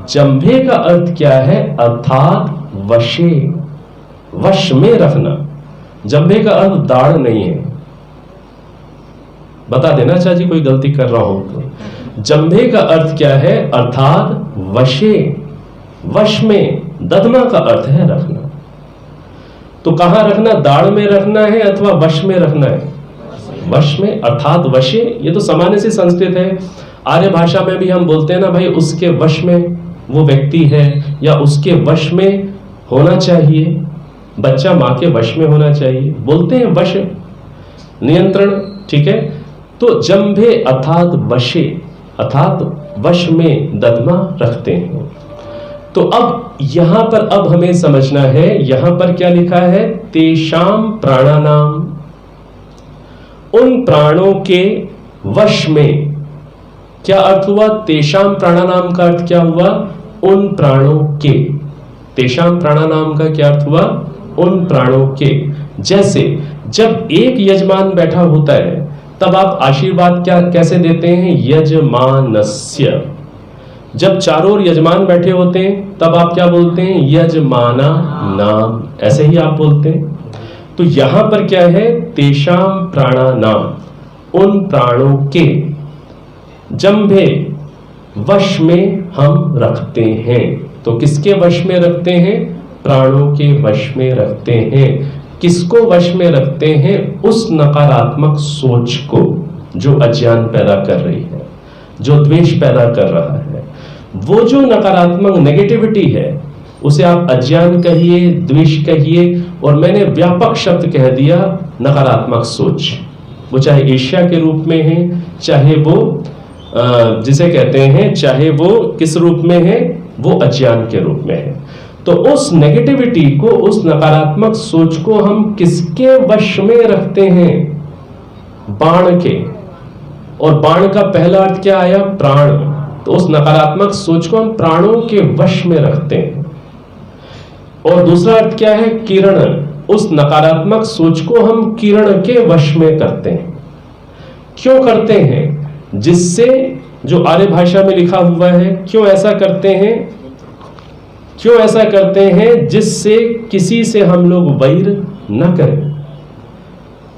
जंभे का अर्थ क्या है, अर्थात वशे, वश में रखना। जंभे का अर्थ दाढ़ नहीं है, बता देना चाची कोई गलती कर रहा हो तो। जंभे का अर्थ क्या है, अर्थात वशे, वश में। दधमा का अर्थ है रखना। तो कहां रखना, दाढ़ में रखना है अथवा वश में रखना है, वश में अर्थात वशे। ये तो सामान्य से संस्कृत है। आर्य भाषा में भी हम बोलते हैं ना भाई उसके वश में वो व्यक्ति है, या उसके वश में होना चाहिए, बच्चा मां के वश में होना चाहिए, बोलते हैं वश, नियंत्रण, ठीक है। तो जंभे अर्थात वशे, अर्थात वश में दधमा रखते हैं। तो अब यहां पर अब हमें समझना है, यहां पर क्या लिखा है, तेषाम प्राणानाम, उन प्राणों के वश में। क्या अर्थ हुआ, तेषाम प्राणानाम का अर्थ क्या हुआ, उन प्राणों के। तेषाम प्राणानाम का क्या अर्थ हुआ, उन प्राणों के। जैसे जब एक यजमान बैठा होता है तब आप आशीर्वाद क्या कैसे देते हैं, यजमानस्य। जब चारों ओर यजमान बैठे होते हैं तब आप क्या बोलते हैं, यजमाना नाम, ऐसे ही आप बोलते हैं। तो यहां पर क्या है, तेषाम प्राणानाम, उन प्राणों के, जंभे वश में हम रखते हैं। तो किसके वश में रखते हैं, प्राणों के वश में रखते हैं। किसको वश में रखते हैं, उस नकारात्मक सोच को जो अज्ञान पैदा कर रही है, जो द्वेष पैदा कर रहा है। वो जो नकारात्मक नेगेटिविटी है उसे आप अज्ञान कहिए, द्वेष कहिए, और मैंने व्यापक शब्द कह दिया नकारात्मक सोच। वो चाहे ईर्ष्या के रूप में है, चाहे वो जिसे कहते हैं, चाहे वो किस रूप में है, वो अज्ञान के रूप में है। तो उस नेगेटिविटी को, उस नकारात्मक सोच को हम किसके वश में रखते हैं, बाण के। और बाण का पहला अर्थ क्या आया, प्राण। तो उस नकारात्मक सोच को हम प्राणों के वश में रखते हैं। और दूसरा अर्थ क्या है, किरण। उस नकारात्मक सोच को हम किरण के वश में करते हैं। क्यों करते हैं, जिससे जो आर्य भाषा में लिखा हुआ है, क्यों ऐसा करते हैं, क्यों ऐसा करते हैं, जिससे किसी से हम लोग वैर न करें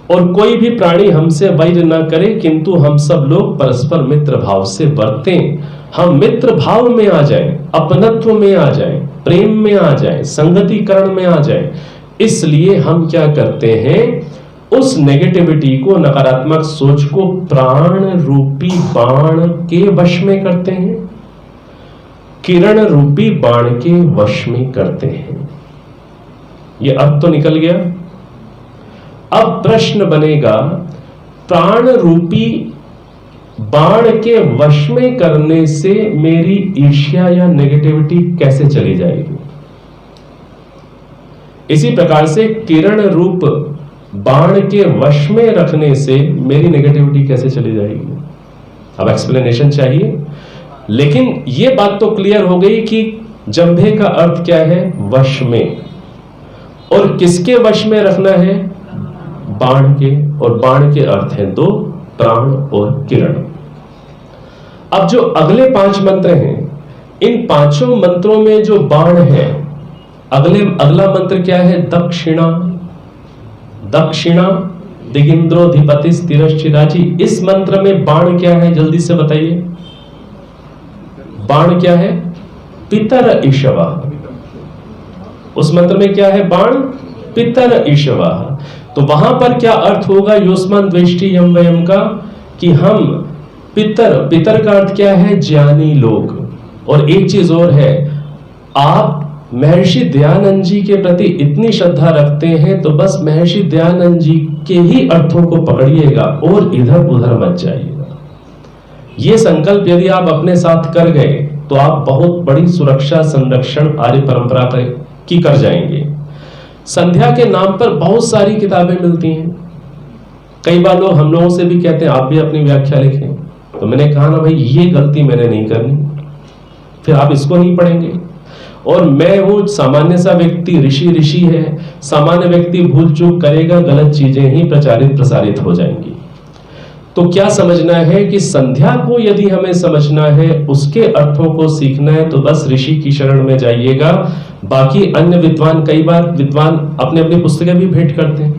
और कोई भी प्राणी हमसे वैर न करे, किंतु हम सब लोग परस्पर मित्र भाव से बरतें। हम मित्र भाव में आ जाएं, अपनत्व में आ जाएं, प्रेम में आ जाएं, संगतिकरण में आ जाएं। इसलिए हम क्या करते हैं, उस नेगेटिविटी को, नकारात्मक सोच को प्राण रूपी बाण के वश में करते हैं, किरण रूपी बाण के वश में करते हैं। यह अर्थ तो निकल गया। अब प्रश्न बनेगा, प्राण रूपी बाण के वश में करने से मेरी ईर्ष्या या नेगेटिविटी कैसे चली जाएगी। इसी प्रकार से किरण रूप बाण के वश में रखने से मेरी नेगेटिविटी कैसे चली जाएगी। अब एक्सप्लेनेशन चाहिए, लेकिन यह बात तो क्लियर हो गई कि जंभे का अर्थ क्या है, वश में। और किसके वश में रखना है, बाण के। और बाण के अर्थ हैं दो, प्राण और किरण। अब जो अगले 5 मंत्र हैं, इन 5 मंत्रों में जो बाण है, अगला मंत्र क्या है, दक्षिणा। दक्षिणा दिगिंद्रोधिपति स्थिरश्चिराजी। इस मंत्र में बाण क्या है, जल्दी से बताइए। बाण क्या है? पितर ईशवा। उस मंत्र में क्या है? बाण पितर ईशवा। तो वहां पर क्या अर्थ होगा योस्मान द्वेष्टि यम वयम का, कि हम पितर का अर्थ क्या है? ज्ञानी लोग। और एक चीज और है, आप महर्षि दयानंद जी के प्रति इतनी श्रद्धा रखते हैं तो बस महर्षि दयानंद जी के ही अर्थों को पकड़िएगा और इधर उधर मत जाइएगा। ये संकल्प यदि आप अपने साथ कर गए तो आप बहुत बड़ी सुरक्षा संरक्षण आर्य परंपरा की कर जाएंगे। संध्या के नाम पर बहुत सारी किताबें मिलती हैं। कई बार लोग हम लोगों से भी कहते हैं आप भी अपनी व्याख्या लिखें, तो मैंने कहा ना भाई ये गलती मैंने नहीं करनी, फिर आप इसको नहीं पढ़ेंगे। और मैं हूं सामान्य सा व्यक्ति, ऋषि है, सामान्य व्यक्ति भूल चूक करेगा, गलत चीजें ही प्रचारित प्रसारित हो जाएंगी। तो क्या समझना है कि संध्या को यदि हमें समझना है, उसके अर्थों को सीखना है, तो बस ऋषि की शरण में जाइएगा। बाकी अन्य विद्वान, कई बार विद्वान अपने अपनी पुस्तकें भी भेंट करते हैं,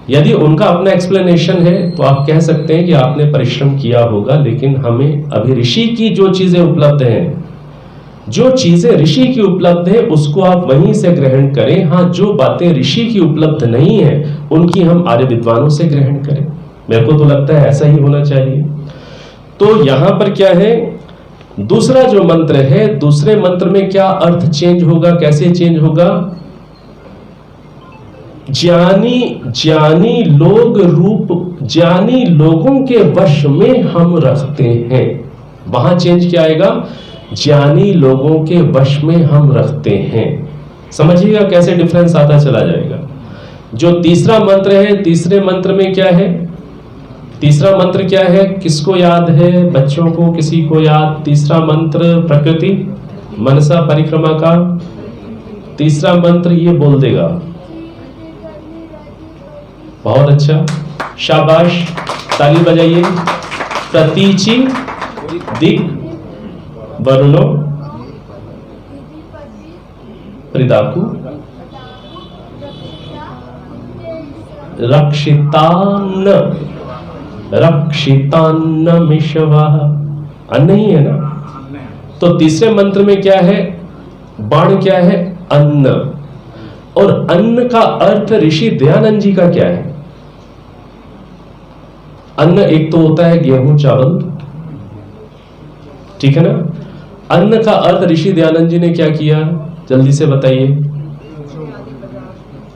यदि उनका अपना एक्सप्लेनेशन है तो आप कह सकते हैं कि आपने परिश्रम किया होगा। लेकिन हमें अभी ऋषि की जो चीजें उपलब्ध हैं, जो चीजें ऋषि की उपलब्ध है उसको आप वहीं से ग्रहण करें। हाँ, जो बातें ऋषि की उपलब्ध नहीं है उनकी हम आर्य विद्वानों से ग्रहण करें। मेरे को तो लगता है ऐसा ही होना चाहिए। तो यहां पर क्या है, दूसरा जो मंत्र है, दूसरे मंत्र में क्या अर्थ चेंज होगा, कैसे चेंज होगा? ज्ञानी लोग रूप, ज्ञानी लोगों के वश में हम रखते हैं। वहां चेंज क्या आएगा? ज्ञानी लोगों के वश में हम रखते हैं। समझिएगा कैसे डिफरेंस आता चला जाएगा। जो तीसरा मंत्र है, तीसरे मंत्र में क्या है? तीसरा मंत्र क्या है? किसको याद है? बच्चों को, किसी को याद? तीसरा मंत्र प्रकृति मनसा परिक्रमा का तीसरा मंत्र ये बोल देगा। बहुत अच्छा, शाबाश, ताली बजाइए। प्रतीचि दिक वरुणो प्रिदाकु रक्षितान्न, रक्षितान्न मिशवाह। अन्न ही है ना। तो तीसरे मंत्र में क्या है? बाण क्या है? अन्न। और अन्न का अर्थ ऋषि दयानंद जी का क्या है? अन्न एक तो होता है गेहूं चावल, ठीक है ना। अन्न का अर्थ ऋषि दयानंद जी ने क्या किया, जल्दी से बताइए।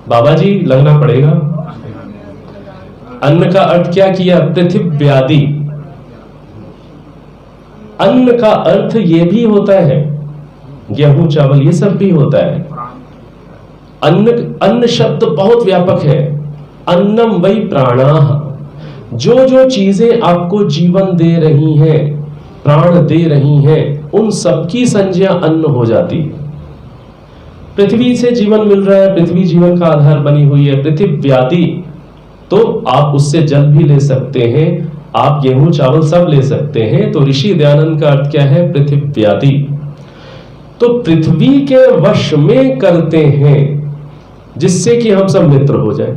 बाबा जी लगना पड़ेगा। अन्न का अर्थ क्या किया? पृथिव्यादि। अन्न का अर्थ ये भी होता है, गेहूं चावल ये सब भी होता है। अन्न शब्द बहुत व्यापक है। अन्नम वै प्राणाः। जो जो चीजें आपको जीवन दे रही हैं, प्राण दे रही हैं, उन सबकी संज्ञा अन्न हो जाती है। पृथ्वी से जीवन मिल रहा है, पृथ्वी जीवन का आधार बनी हुई है। पृथिव्यादि तो आप उससे जल भी ले सकते हैं, आप गेहूं चावल सब ले सकते हैं। तो ऋषि दयानंद का अर्थ क्या है? पृथिव्यादि। तो पृथ्वी के वश में करते हैं जिससे कि हम सब मित्र हो जाए।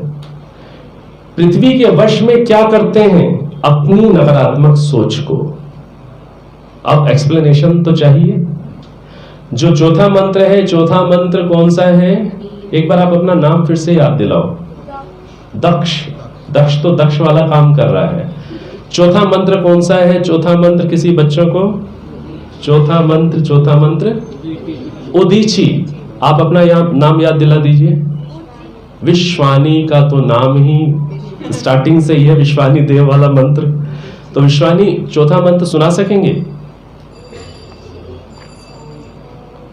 पृथ्वी के वश में क्या करते हैं? अपनी नकारात्मक सोच को। अब एक्सप्लेनेशन तो चाहिए। जो चौथा मंत्र है, चौथा मंत्र कौन सा है? एक बार आप अपना नाम फिर से याद दिलाओ। दक्ष। दक्ष तो दक्ष वाला काम कर रहा है। चौथा मंत्र कौन सा है? चौथा मंत्र किसी बच्चों को? चौथा मंत्र उदीची। आप अपना नाम याद दिला दीजिए। विश्वानी का तो नाम ही स्टार्टिंग से ही है, विश्वानी देव वाला मंत्र। तो विश्वानी चौथा मंत्र सुना सकेंगे?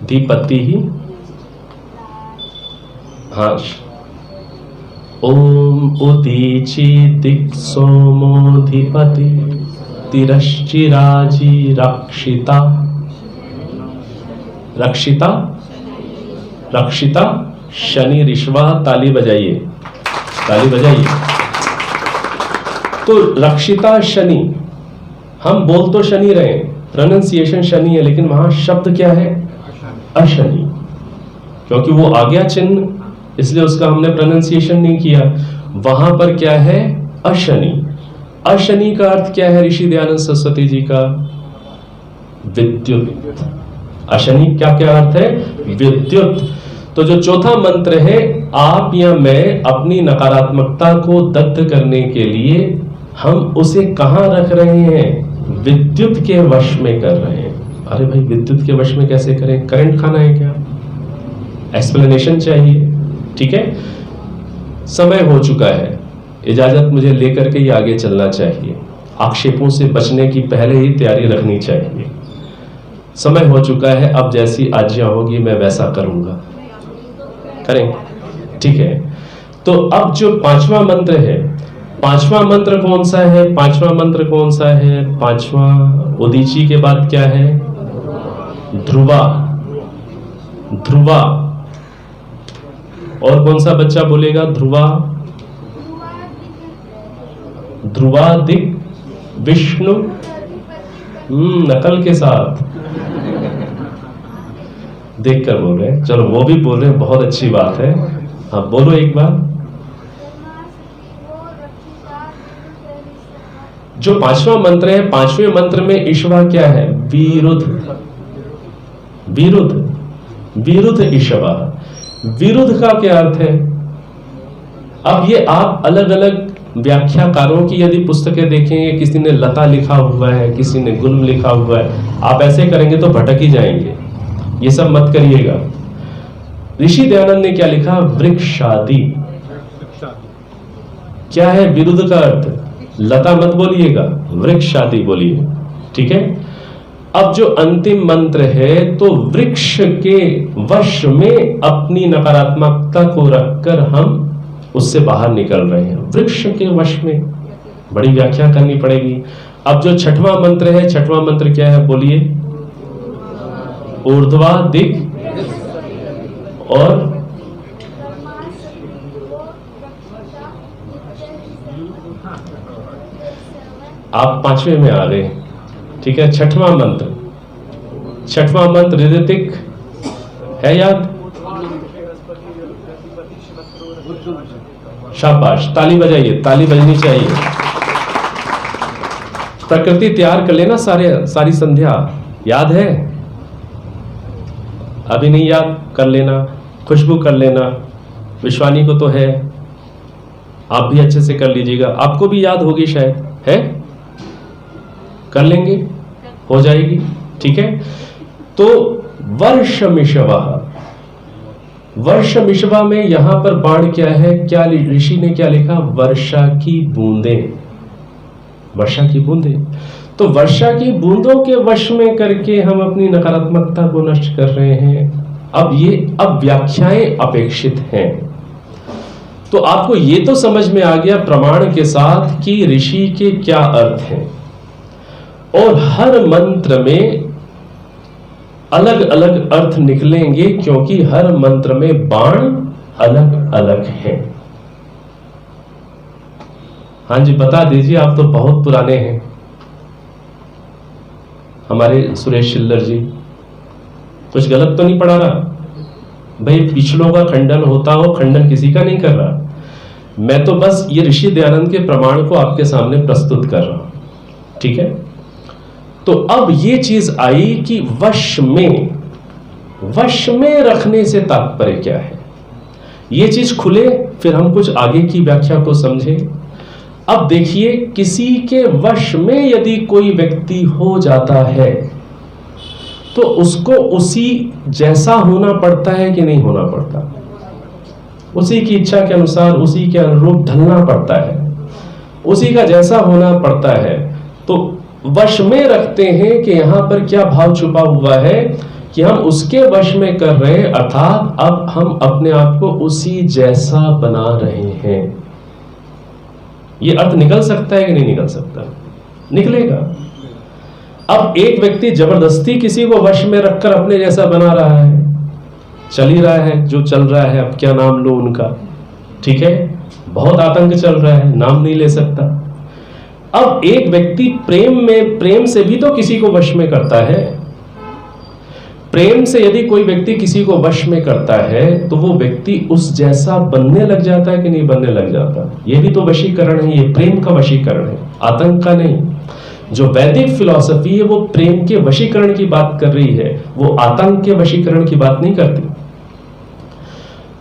धीपति ही, हाँ। ओम उदीची दिक् सोमोधिपति तिरश्चिराजी रक्षिता। रक्षिता, रक्षिता शनि ऋषवा। ताली बजाइए, ताली बजाइए। तो रक्षिता शनि, हम बोल तो शनि रहे, प्रोनाउंसिएशन शनि है, लेकिन वहां शब्द क्या है? अशनि। क्योंकि वो आज्ञा चिन्ह इसलिए उसका हमने प्रोनाउंसिएशन नहीं किया। वहां पर क्या है? अशनि। अशनि का अर्थ क्या है ऋषि दयानंद सरस्वती जी का? विद्युत। अशनि क्या क्या अर्थ है? विद्युत। तो जो चौथा मंत्र है, आप या मैं अपनी नकारात्मकता को दग्ध करने के लिए हम उसे कहां रख रहे हैं? विद्युत के वश में कर रहे हैं। अरे भाई, विद्युत के वश में कैसे करें? करंट खाना है क्या? एक्सप्लेनेशन चाहिए। ठीक है, समय हो चुका है, इजाजत मुझे लेकर के ही आगे चलना चाहिए। आक्षेपों से बचने की पहले ही तैयारी रखनी चाहिए। समय हो चुका है, अब जैसी आज्ञा होगी मैं वैसा करूंगा। करें? ठीक है। तो अब जो पांचवा मंत्र है, पांचवा मंत्र कौन सा है? पांचवा मंत्र कौन सा है? पांचवा उदीची के बाद क्या है? ध्रुवा। ध्रुवा। और कौन सा बच्चा बोलेगा ध्रुवा? ध्रुवादिक विष्णु। नकल के साथ देखकर बोल रहे हैं। चलो, वो भी बोल रहे हैं, बहुत अच्छी बात है। हाँ, बोलो एक बार। जो पांचवा मंत्र है, पांचवें मंत्र में ईश्वा क्या है? विरुद्ध। विरुद्ध। विरुद्ध ईश्वा। विरुद्ध का क्या अर्थ है? अब ये आप अलग अलग व्याख्याकारों की यदि पुस्तकें देखेंगे, किसी ने लता लिखा हुआ है, किसी ने गुल्म लिखा हुआ है, आप ऐसे करेंगे तो भटक ही जाएंगे। ये सब मत करिएगा। ऋषि दयानंद ने क्या लिखा? वृक्षादि। क्या है विरुद्ध का अर्थ? लता मत बोलिएगा, वृक्षादि बोलिए। ठीक है। अब जो अंतिम मंत्र है, तो वृक्ष के वश में अपनी नकारात्मकता को रखकर हम उससे बाहर निकल रहे हैं। वृक्ष के वश में, बड़ी व्याख्या करनी पड़ेगी। अब जो छठवां मंत्र है, छठवां मंत्र क्या है बोलिए? ऊर्ध्वा दिक। और आप पांचवें में आ गए। ठीक है। छठवां मंत्र, छठवां मंत्र ऋतिक है याद? शाबाश, ताली बजाइए, ताली बजनी चाहिए। प्रकृति तैयार कर लेना, सारी संध्या याद है? अभी नहीं याद कर लेना, खुशबू कर लेना। विश्वानी को तो है, आप भी अच्छे से कर लीजिएगा। आपको भी याद होगी शायद, है? कर लेंगे, हो जाएगी। ठीक है। तो वर्ष मिशवा, वर्ष मिशवा में यहां पर बाण क्या है? क्या ऋषि ने क्या लिखा? वर्षा की बूंदें। वर्षा की बूंदें। तो वर्षा की बूंदों के वश में करके हम अपनी नकारात्मकता को नष्ट कर रहे हैं। अब व्याख्याएं अपेक्षित हैं। तो आपको ये तो समझ में आ गया प्रमाण के साथ कि ऋषि के क्या अर्थ हैं, और हर मंत्र में अलग अलग अर्थ निकलेंगे, क्योंकि हर मंत्र में बाण अलग अलग हैं। हाँ जी, बता दीजिए, आप तो बहुत पुराने हैं हमारे सुरेश शिल्लर जी। कुछ गलत तो नहीं पढ़ा रहा? भाई, पिछलों का खंडन होता हो, खंडन किसी का नहीं कर रहा। मैं तो बस ये ऋषि दयानंद के प्रमाण को आपके सामने प्रस्तुत कर रहा हूं। ठीक है। तो अब ये चीज आई कि वश में रखने से तात्पर्य क्या है, ये चीज खुले, फिर हम कुछ आगे की व्याख्या को समझें। अब देखिए, किसी के वश में यदि कोई व्यक्ति हो जाता है, तो उसको उसी जैसा होना पड़ता है कि नहीं होना पड़ता? उसी की इच्छा के अनुसार, उसी के अनुरूप ढलना पड़ता है, उसी का जैसा होना पड़ता है। तो वश में रखते हैं कि यहां पर क्या भाव छुपा हुआ है कि हम उसके वश में कर रहे हैं, अर्थात अब हम अपने आप को उसी जैसा बना रहे हैं। ये अर्थ निकल सकता है कि नहीं निकल सकता? निकलेगा। अब एक व्यक्ति जबरदस्ती किसी को वश में रखकर अपने जैसा बना रहा है, चल ही रहा है जो चल रहा है, अब क्या नाम लो उनका। ठीक है। बहुत आतंक चल रहा है, नाम नहीं ले सकता। अब एक व्यक्ति प्रेम से भी तो किसी को वश में करता है। प्रेम से यदि कोई व्यक्ति किसी को वश में करता है तो वो व्यक्ति उस जैसा बनने लग जाता है कि नहीं बनने लग जाता? ये भी तो वशीकरण है, ये प्रेम का वशीकरण है, आतंक का नहीं। जो वैदिक फिलॉसफी है वो प्रेम के वशीकरण की बात कर रही है, वो आतंक के वशीकरण की बात नहीं करती।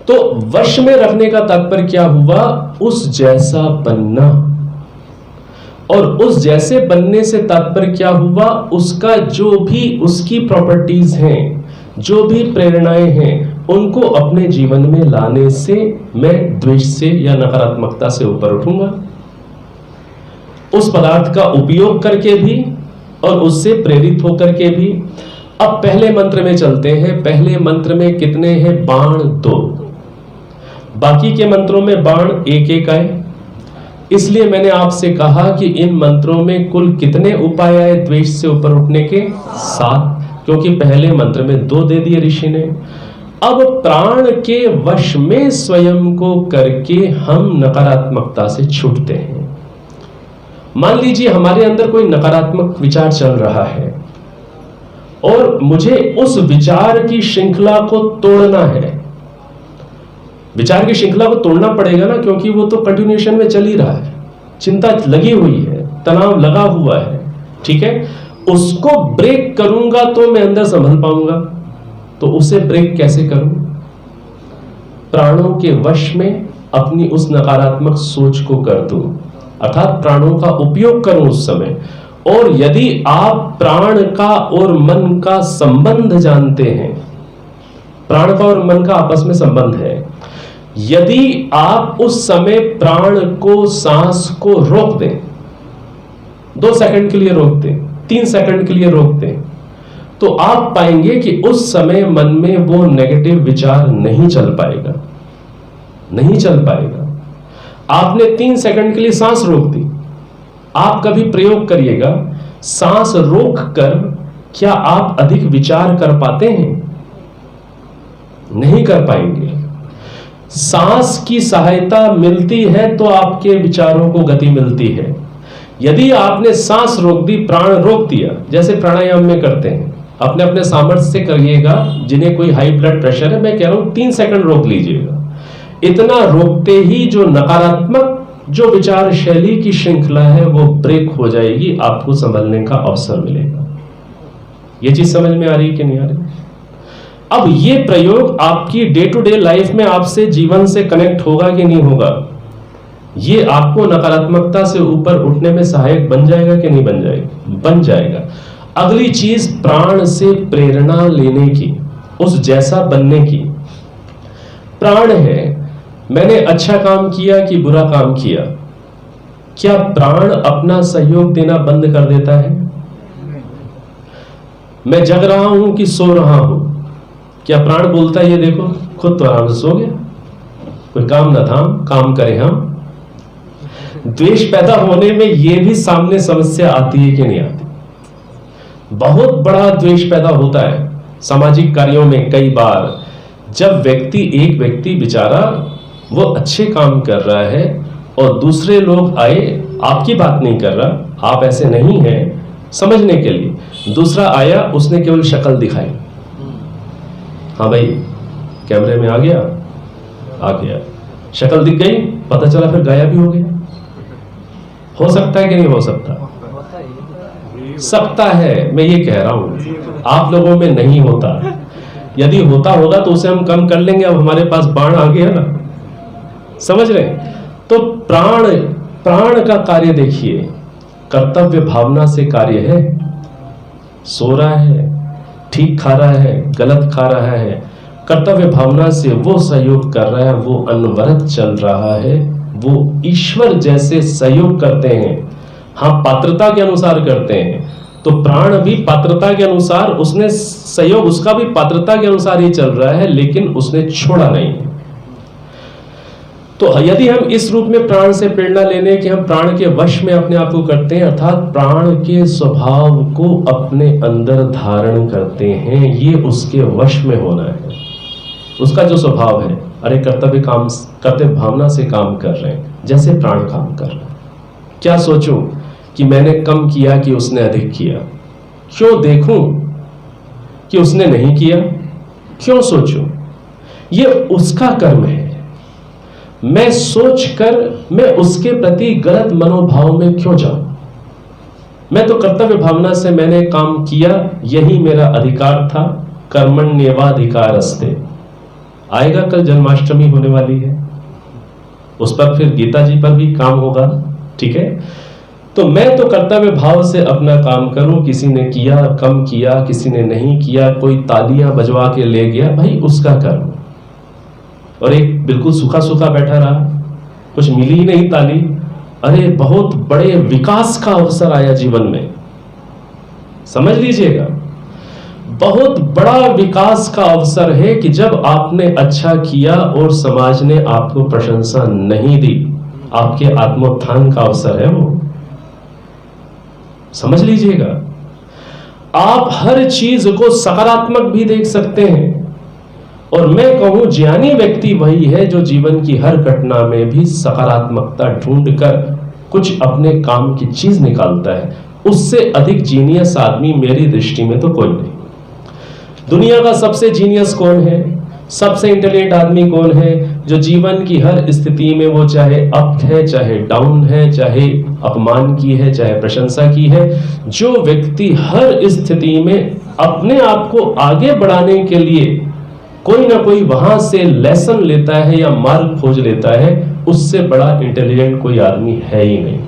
तो वश में रखने का तात्पर्य क्या हुआ? उस जैसा बनना। और उस जैसे बनने से तात्पर्य क्या हुआ? उसका जो भी उसकी प्रॉपर्टीज हैं, जो भी प्रेरणाएं हैं, उनको अपने जीवन में लाने से मैं द्वेष से या नकारात्मकता से ऊपर उठूंगा। उस पदार्थ का उपयोग करके भी और उससे प्रेरित होकर के भी। अब पहले मंत्र में चलते हैं। पहले मंत्र में कितने हैं? बाण 2। बाकी के मंत्रों में बाण एक एक आए। इसलिए मैंने आपसे कहा कि इन मंत्रों में कुल कितने उपाय आए द्वेष से ऊपर उठने के? 7, क्योंकि पहले मंत्र में 2 दे दिए ऋषि ने। अब प्राण के वश में स्वयं को करके हम नकारात्मकता से छूटते हैं। मान लीजिए हमारे अंदर कोई नकारात्मक विचार चल रहा है और मुझे उस विचार की श्रृंखला को तोड़ना है। विचार की श्रृंखला को तोड़ना पड़ेगा ना, क्योंकि वो तो कंटिन्यूएशन में चल ही रहा है, चिंता लगी हुई है, तनाव लगा हुआ है, ठीक है। उसको ब्रेक करूंगा तो मैं अंदर संभल पाऊंगा। तो उसे ब्रेक कैसे करूं? प्राणों के वश में अपनी उस नकारात्मक सोच को कर दूं, अर्थात प्राणों का उपयोग करूं उस समय। और यदि आप प्राण का और मन का संबंध जानते हैं, प्राण का और मन का आपस में संबंध है, यदि आप उस समय प्राण को, सांस को रोक दें, 2 सेकंड के लिए रोक दें, 3 सेकंड के लिए रोक दें, तो आप पाएंगे कि उस समय मन में वो नेगेटिव विचार नहीं चल पाएगा, नहीं चल पाएगा। आपने 3 सेकंड के लिए सांस रोक दी। आप कभी प्रयोग करिएगा, सांस रोक कर क्या आप अधिक विचार कर पाते हैं? नहीं कर पाएंगे। सांस की सहायता मिलती है तो आपके विचारों को गति मिलती है। यदि आपने सांस रोक दी, प्राण रोक दिया, जैसे प्राणायाम में करते हैं, अपने अपने सामर्थ्य से करिएगा। जिन्हें कोई हाई ब्लड प्रेशर है, मैं कह रहा हूं 3 सेकंड रोक लीजिएगा। इतना रोकते ही जो नकारात्मक जो विचार शैली की श्रृंखला है वो ब्रेक हो जाएगी, आपको संभलने का अवसर मिलेगा। ये चीज समझ में आ रही है कि नहीं आ रही? अब ये प्रयोग आपकी डे टू डे लाइफ में आपसे जीवन से कनेक्ट होगा कि नहीं होगा? ये आपको नकारात्मकता से ऊपर उठने में सहायक बन जाएगा कि नहीं बन जाएगा? बन जाएगा। अगली चीज, प्राण से प्रेरणा लेने की, उस जैसा बनने की। प्राण है, मैंने अच्छा काम किया कि बुरा काम किया, क्या प्राण अपना सहयोग देना बंद कर देता है? मैं जग रहा हूं कि सो रहा हूं, क्या प्राण बोलता है ये देखो खुद तो आराम से सो गया, कोई काम ना था, काम करें हम? द्वेष पैदा होने में यह भी सामने समस्या आती है कि नहीं आती? बहुत बड़ा द्वेष पैदा होता है सामाजिक कार्यों में। कई बार जब एक व्यक्ति बेचारा वो अच्छे काम कर रहा है और दूसरे लोग आए, आपकी बात नहीं कर रहा, आप ऐसे नहीं हैं समझने के लिए, दूसरा आया, उसने केवल शक्ल दिखाई, हाँ भाई कैमरे में आ गया, शक्ल दिख गई, पता चला, फिर गायब भी हो गया। हो सकता है कि नहीं हो सकता? सकता है, मैं ये कह रहा हूं, आप लोगों में नहीं होता। यदि होता होगा तो उसे हम कम कर लेंगे। अब हमारे पास बाण आ गया ना, समझ रहे? तो प्राण का कार्य देखिए, कर्तव्य भावना से कार्य है। सो रहा है, ठीक खा रहा है, गलत खा रहा है, कर्तव्य भावना से वो सहयोग कर रहा है, वो अनवरत चल रहा है, वो ईश्वर जैसे सहयोग करते हैं। हाँ, पात्रता के अनुसार करते हैं, तो प्राण भी पात्रता के अनुसार, उसने सहयोग उसका भी पात्रता के अनुसार ही चल रहा है, लेकिन उसने छोड़ा नहीं है। तो यदि हम इस रूप में प्राण से प्रेरणा लेने कि हम प्राण के वश में अपने आप को करते हैं, अर्थात प्राण के स्वभाव को अपने अंदर धारण करते हैं, ये उसके वश में होना है। उसका जो स्वभाव है, अरे कर्तव्य भावना से काम कर रहे हैं, जैसे प्राण काम कर रहा है। क्या सोचूं कि मैंने कम किया कि उसने अधिक किया? क्यों देखूं? कि उसने नहीं किया, क्यों सोचूं? ये उसका कर्म है। मैं सोचकर मैं उसके प्रति गलत मनोभाव में क्यों जाऊं? मैं तो कर्तव्य भावना से मैंने काम किया, यही मेरा अधिकार था। कर्मण्येवाधिकारस्ते। आएगा कल जन्माष्टमी होने वाली है, उस पर फिर गीता जी पर भी काम होगा, ठीक है? तो मैं तो कर्तव्य भाव से अपना काम करूं। किसी ने किया, कम किया, किसी ने नहीं किया, कोई तालियां बजवा के ले गया, भाई उसका कर्म। और एक बिल्कुल सूखा सूखा बैठा रहा, कुछ मिली ही नहीं ताली। अरे बहुत बड़े विकास का अवसर आया जीवन में, समझ लीजिएगा, बहुत बड़ा विकास का अवसर है कि जब आपने अच्छा किया और समाज ने आपको प्रशंसा नहीं दी, आपके आत्मोत्थान का अवसर है वो, समझ लीजिएगा। आप हर चीज को सकारात्मक भी देख सकते हैं, और मैं कहूं ज्ञानी व्यक्ति वही है जो जीवन की हर घटना में भी सकारात्मकता ढूंढकर कुछ अपने काम की चीज निकालता है। उससे अधिक जीनियस आदमी मेरी दृष्टि में तो कोई नहीं। दुनिया का सबसे जीनियस कौन है, सबसे इंटेलिजेंट आदमी कौन है? जो जीवन की हर स्थिति में, वो चाहे अप है, चाहे डाउन है, चाहे अपमान की है, चाहे प्रशंसा की है, जो व्यक्ति हर स्थिति में अपने आप को आगे बढ़ाने के लिए कोई ना कोई वहां से लेसन लेता है या मार्ग खोज लेता है, उससे बड़ा इंटेलिजेंट कोई आदमी है ही नहीं।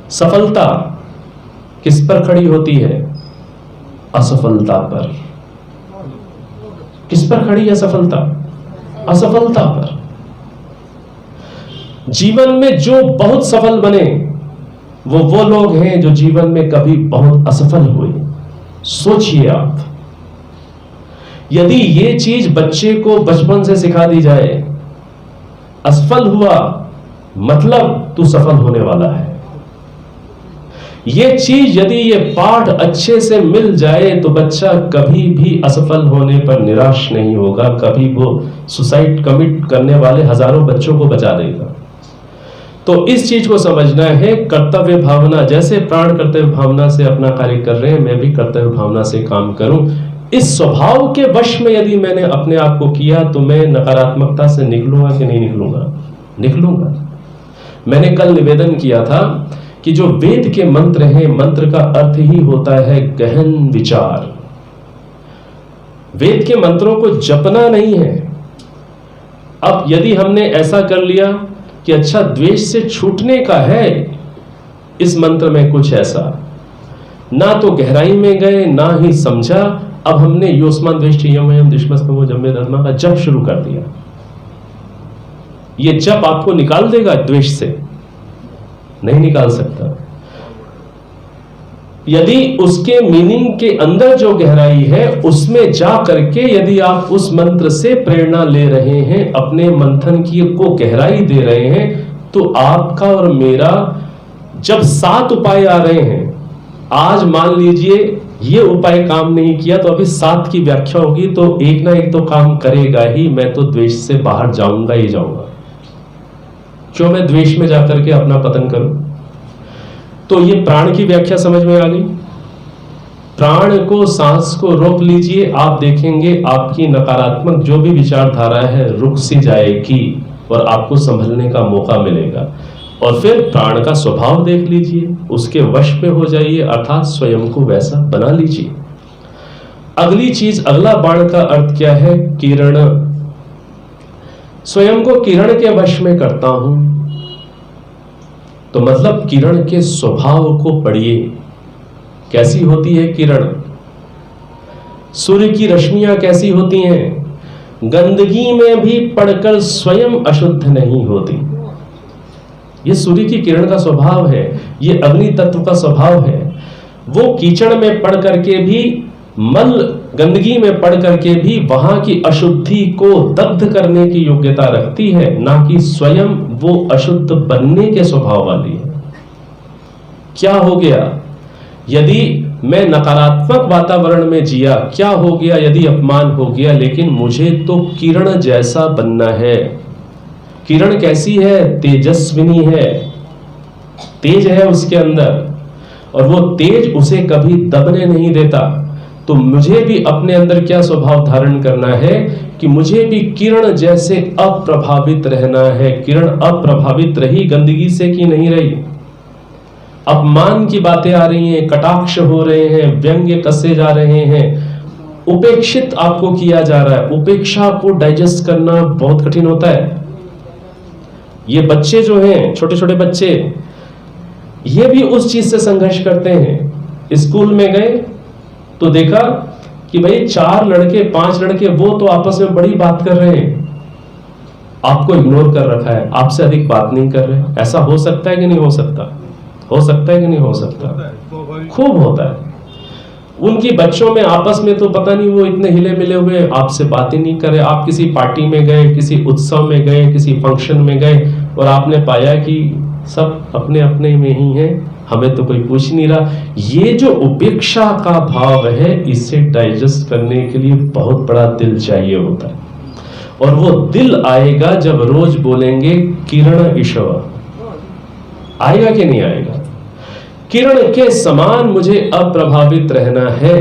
सफलता किस पर खड़ी होती है? असफलता पर। किस पर खड़ी है सफलता? असफलता पर। जीवन में जो बहुत सफल बने वो लोग हैं जो जीवन में कभी बहुत असफल हुए। सोचिए आप, यदि ये चीज बच्चे को बचपन से सिखा दी जाए, असफल हुआ मतलब तू सफल होने वाला है, ये चीज यदि ये पाठ अच्छे से मिल जाए तो बच्चा कभी भी असफल होने पर निराश नहीं होगा, कभी वो सुसाइड कमिट करने वाले हजारों बच्चों को बचा देगा। तो इस चीज को समझना है। कर्तव्य भावना, जैसे प्राण कर्तव्य भावना से अपना कार्य कर रहे हैं, मैं भी कर्तव्य भावना से काम करूं। इस स्वभाव के वश में यदि मैंने अपने आप को किया तो मैं नकारात्मकता से निकलूंगा कि नहीं निकलूंगा? निकलूंगा। मैंने कल निवेदन किया था कि जो वेद के मंत्र हैं, मंत्र का अर्थ ही होता है गहन विचार। वेद के मंत्रों को जपना नहीं है। अब यदि हमने ऐसा कर लिया कि अच्छा द्वेष से छूटने का है, इस मंत्र में कुछ ऐसा, ना तो गहराई में गए ना ही समझा, अब हमने योस्मान द्वेष्टि यम दुष्मस्तमो जम्मे धर्मा का जप शुरू कर दिया। ये जप आपको निकाल देगा द्वेष से? नहीं निकाल सकता। यदि उसके मीनिंग के अंदर जो गहराई है उसमें जा करके यदि आप उस मंत्र से प्रेरणा ले रहे हैं, अपने मंथन की को गहराई दे रहे हैं, तो आपका और मेरा जब 7 उपाय आ रहे हैं, आज मान लीजिए ये उपाय काम नहीं किया तो अभी 7 की व्याख्या होगी, तो एक ना एक तो काम करेगा ही। मैं तो द्वेष से बाहर जाऊंगा ही जाऊंगा। क्यों मैं द्वेष में जाकर के अपना पतन करूं? तो ये प्राण की व्याख्या समझ में आ गई। प्राण को, सांस को रोक लीजिए, आप देखेंगे आपकी नकारात्मक जो भी विचारधारा है रुक सी जाएगी और आपको संभलने का मौका मिलेगा। और फिर प्राण का स्वभाव देख लीजिए, उसके वश में हो जाइए, अर्थात स्वयं को वैसा बना लीजिए। अगली चीज, अगला बाण का अर्थ क्या है? किरण। स्वयं को किरण के वश में करता हूं, तो मतलब किरण के स्वभाव को पढ़िए। कैसी होती है किरण? सूर्य की रश्मियां कैसी होती हैं? गंदगी में भी पड़कर स्वयं अशुद्ध नहीं होती। ये सूर्य की किरण का स्वभाव है, ये अग्नि तत्व का स्वभाव है। वो कीचड़ में पड़ करके भी, मल गंदगी में पड़ करके भी वहां की अशुद्धि को दग्ध करने की योग्यता रखती है, ना कि स्वयं वो अशुद्ध बनने के स्वभाव वाली है। क्या हो गया यदि मैं नकारात्मक वातावरण में जिया? क्या हो गया यदि अपमान हो गया? लेकिन मुझे तो किरण जैसा बनना है। किरण कैसी है? तेजस्विनी है, तेज है उसके अंदर। और वो तेज उसे कभी दबने नहीं देता। तो मुझे भी अपने अंदर क्या स्वभाव धारण करना है कि मुझे भी किरण जैसे अप्रभावित रहना है। किरण अप्रभावित रही गंदगी से कि नहीं रही? अपमान की बातें आ रही हैं, कटाक्ष हो रहे हैं, व्यंग्य कसे जा रहे हैं, उपेक्षित आपको किया जा रहा है। उपेक्षा को डाइजेस्ट करना बहुत कठिन होता है। ये बच्चे जो हैं, छोटे छोटे बच्चे, ये भी उस चीज से संघर्ष करते हैं। स्कूल में गए तो देखा कि भाई 4 लड़के 5 लड़के वो तो आपस में बड़ी बात कर रहे हैं, आपको इग्नोर कर रखा है, आपसे अधिक बात नहीं कर रहे। ऐसा हो सकता है कि नहीं हो सकता? हो सकता है कि नहीं हो सकता? खूब होता है। उनकी बच्चों में आपस में तो पता नहीं वो इतने हिले मिले हुए, आपसे बात ही नहीं करे। आप किसी पार्टी में गए, किसी उत्सव में गए, किसी फंक्शन में गए और आपने पाया कि सब अपने अपने में ही हैं, हमें तो कोई पूछ नहीं रहा। ये जो उपेक्षा का भाव है, इसे डाइजेस्ट करने के लिए बहुत बड़ा दिल चाहिए होता है। और वो दिल आएगा जब रोज बोलेंगे किरण ईश्वर। आएगा कि नहीं आएगा? किरण के समान मुझे अप्रभावित रहना है।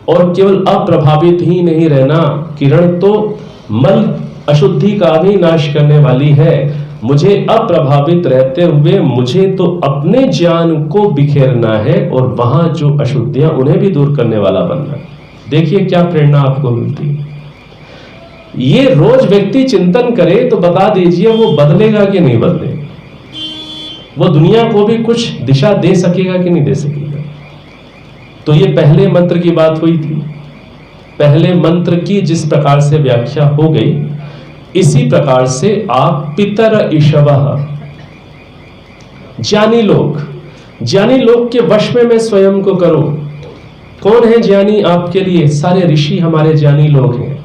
और केवल अप्रभावित ही नहीं रहना, किरण तो मल अशुद्धि का भी नाश करने वाली है। मुझे अप्रभावित रहते हुए मुझे तो अपने ज्ञान को बिखेरना है और वहां जो अशुद्धियां उन्हें भी दूर करने वाला बनना है। देखिए क्या प्रेरणा आपको मिलती है। ये रोज व्यक्ति चिंतन करे तो बता दीजिए वो बदलेगा कि नहीं बदलेगा? वो दुनिया को भी कुछ दिशा दे सकेगा कि नहीं दे सकेगा? तो ये पहले मंत्र की बात हुई थी। पहले मंत्र की जिस प्रकार से व्याख्या हो गई, इसी प्रकार से आप पितर ईशवः, ज्ञानी लोग के वश में मैं स्वयं को करूं। कौन है ज्ञानी आपके लिए? सारे ऋषि हमारे ज्ञानी लोग हैं।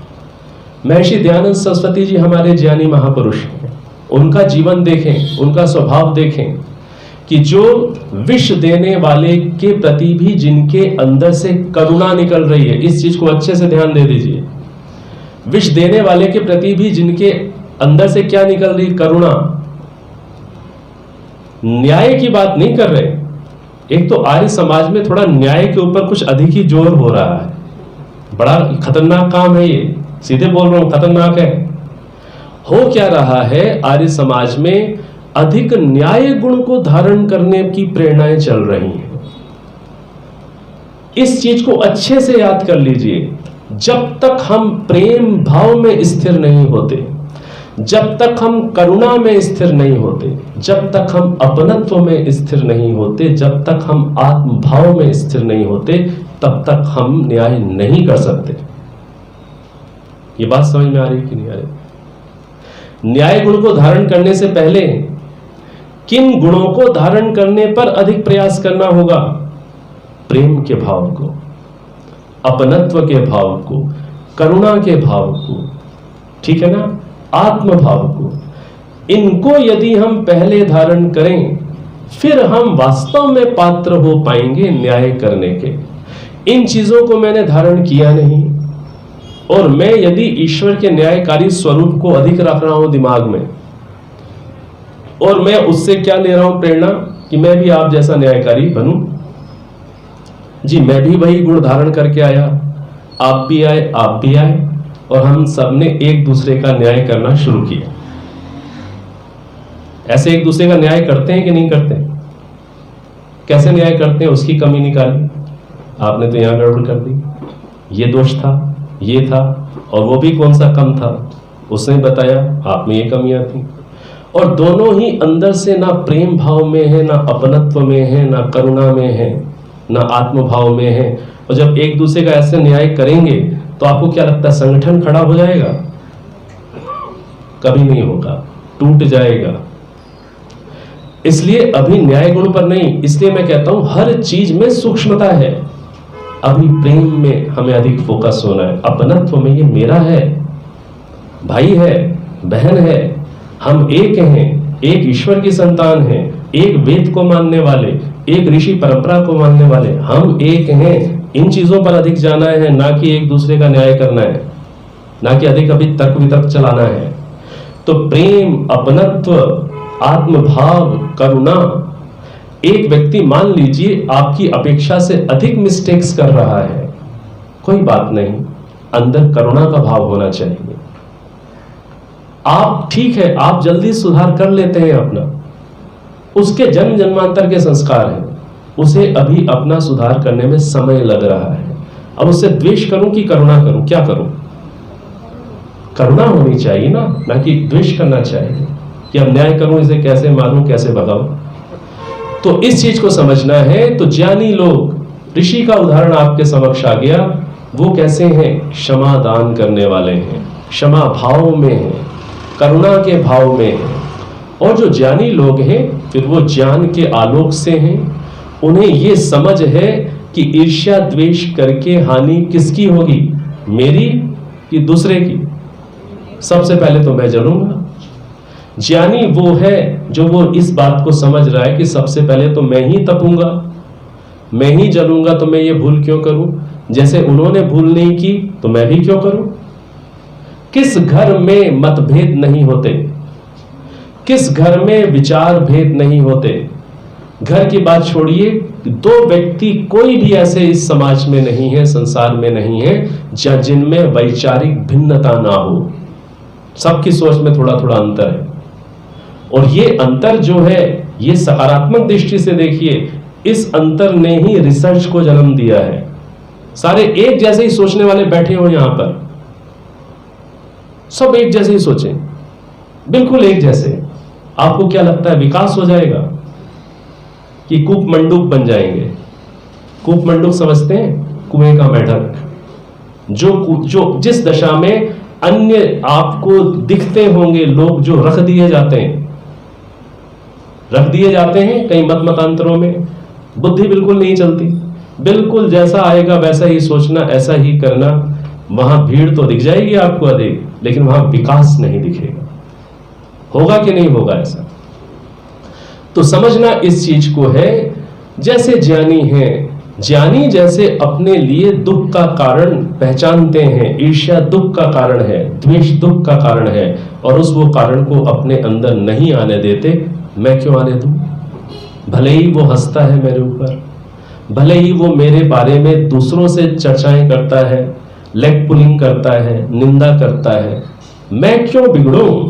महर्षि दयानंद सरस्वती जी हमारे ज्ञानी महापुरुष हैं। उनका जीवन देखें, उनका स्वभाव देखें कि जो विष देने वाले के प्रति भी जिनके अंदर से करुणा निकल रही है, इस चीज को अच्छे से ध्यान दे दीजिए। विष देने वाले के प्रति भी जिनके अंदर से क्या निकल रही? करुणा। न्याय की बात नहीं कर रहे। एक तो आर्य समाज में थोड़ा न्याय के ऊपर कुछ अधिक ही जोर हो रहा है। बड़ा खतरनाक काम है ये, सीधे बोल रहा हूं, खतरनाक है। हो क्या रहा है, आर्य समाज में अधिक न्याय गुण को धारण करने की प्रेरणाएं चल रही हैं। इस चीज को अच्छे से याद कर लीजिए। जब तक हम प्रेम भाव में स्थिर नहीं होते, जब तक हम करुणा में स्थिर नहीं होते, जब तक हम अपनत्व में स्थिर नहीं होते, जब तक हम आत्म भाव में स्थिर नहीं होते, तब तक हम न्याय नहीं कर सकते। ये बात समझ में आ रही कि नहीं आ रही? न्याय गुण को धारण करने से पहले किन गुणों को धारण करने पर अधिक प्रयास करना होगा? प्रेम के भाव को, अपनत्व के भाव को, करुणा के भाव को, ठीक है ना, आत्म भाव को। इनको यदि हम पहले धारण करें, फिर हम वास्तव में पात्र हो पाएंगे न्याय करने के। इन चीजों को मैंने धारण किया नहीं, और मैं यदि ईश्वर के न्यायकारी स्वरूप को अधिक रख रहा हूं दिमाग में, और मैं उससे क्या ले रहा हूं प्रेरणा कि मैं भी आप जैसा न्यायकारी बनूं। जी, मैं भी वही गुण धारण करके आया, आप भी आए, आप भी आए, और हम सबने एक दूसरे का न्याय करना शुरू किया। ऐसे एक दूसरे का न्याय करते हैं कि नहीं करते? कैसे न्याय करते हैं? उसकी कमी निकाली, आपने तो यहां गड़बड़ कर दी, ये दोष था, ये था, और वो भी कौन सा कम था, उसने बताया आप में ये कमियां थी। और दोनों ही अंदर से ना प्रेम भाव में है, ना अपनत्व में है, ना करुणा में है, ना आत्म भाव में है। और जब एक दूसरे का ऐसे न्याय करेंगे तो आपको क्या लगता है, संगठन खड़ा हो जाएगा? कभी नहीं होगा, टूट जाएगा। इसलिए अभी न्याय गुण पर नहीं, इसलिए मैं कहता हूं हर चीज में सूक्ष्मता है। अभी प्रेम में हमें अधिक फोकस होना है, अपनत्व में ये मेरा है, भाई है, बहन है, हम एक हैं, एक ईश्वर की संतान हैं, एक वेद को मानने वाले, एक ऋषि परंपरा को मानने वाले, हम एक हैं। इन चीजों पर अधिक जाना है, ना कि एक दूसरे का न्याय करना है, ना कि अधिक अभी तर्क वितर्क चलाना है। तो प्रेम, अपनत्व, आत्मभाव, करुणा, एक व्यक्ति मान लीजिए आपकी अपेक्षा से अधिक मिस्टेक्स कर रहा है, कोई बात नहीं, अंदर करुणा का भाव होना चाहिए। आप ठीक है, आप जल्दी सुधार कर लेते हैं अपना, उसके जन्म जन्मांतर के संस्कार हैं, उसे अभी अपना सुधार करने में समय लग रहा है। अब उससे द्वेष करूं कि करुणा करूं, क्या करूं? करुणा होनी चाहिए ना कि द्वेष करना चाहिए कि अब न्याय करूं, इसे कैसे मारूं, कैसे भगाऊं। तो इस चीज को समझना है। तो ज्ञानी लोग, ऋषि का उदाहरण आपके समक्ष आ गया, वो कैसे हैं? क्षमा दान करने वाले हैं, क्षमा भाव में हैं, करुणा के भाव में हैं। और जो ज्ञानी लोग हैं फिर वो ज्ञान के आलोक से हैं, उन्हें ये समझ है कि ईर्ष्या द्वेष करके हानि किसकी होगी, मेरी कि दूसरे की? सबसे पहले तो मैं जलूंगा। ज्ञानी वो है जो वो इस बात को समझ रहा है कि सबसे पहले तो मैं ही तपूंगा, मैं ही जलूंगा, तो मैं ये भूल क्यों करूं? जैसे उन्होंने भूल नहीं की तो मैं भी क्यों करूं? किस घर में मतभेद नहीं होते, किस घर में विचार भेद नहीं होते? घर की बात छोड़िए, दो व्यक्ति कोई भी ऐसे इस समाज में नहीं है, संसार में नहीं है जिनमें वैचारिक भिन्नता ना हो। सबकी सोच में थोड़ा थोड़ा अंतर है, और ये अंतर जो है ये सकारात्मक दृष्टि से देखिए, इस अंतर ने ही रिसर्च को जन्म दिया है। सारे एक जैसे ही सोचने वाले बैठे हो यहां पर, सब एक जैसे ही सोचें, बिल्कुल एक जैसे। आपको क्या लगता है विकास हो जाएगा कि कूप मंडूक बन जाएंगे? कूप मंडूक समझते हैं? कुएं का मेढक, जो जिस दशा में अन्य आपको दिखते होंगे लोग जो रख दिए जाते हैं कई मत मतांतरों में, बुद्धि बिल्कुल नहीं चलती, बिल्कुल जैसा आएगा वैसा ही सोचना, ऐसा ही करना। वहां भीड़ तो दिख जाएगी आपको अधिक, लेकिन वहां विकास नहीं दिखेगा। होगा कि नहीं होगा ऐसा? तो समझना इस चीज को है। जैसे ज्ञानी हैं, ज्ञानी जैसे अपने लिए दुख का कारण पहचानते हैं, ईर्ष्या दुख का कारण है, द्वेष दुख का कारण है, और उस वो कारण को अपने अंदर नहीं आने देते। मैं क्यों आने दूं? भले ही वो हंसता है मेरे ऊपर, भले ही वो मेरे बारे में दूसरों से चर्चाएं करता है, लेग पुलिंग करता है, निंदा करता है, मैं क्यों बिगड़ूं?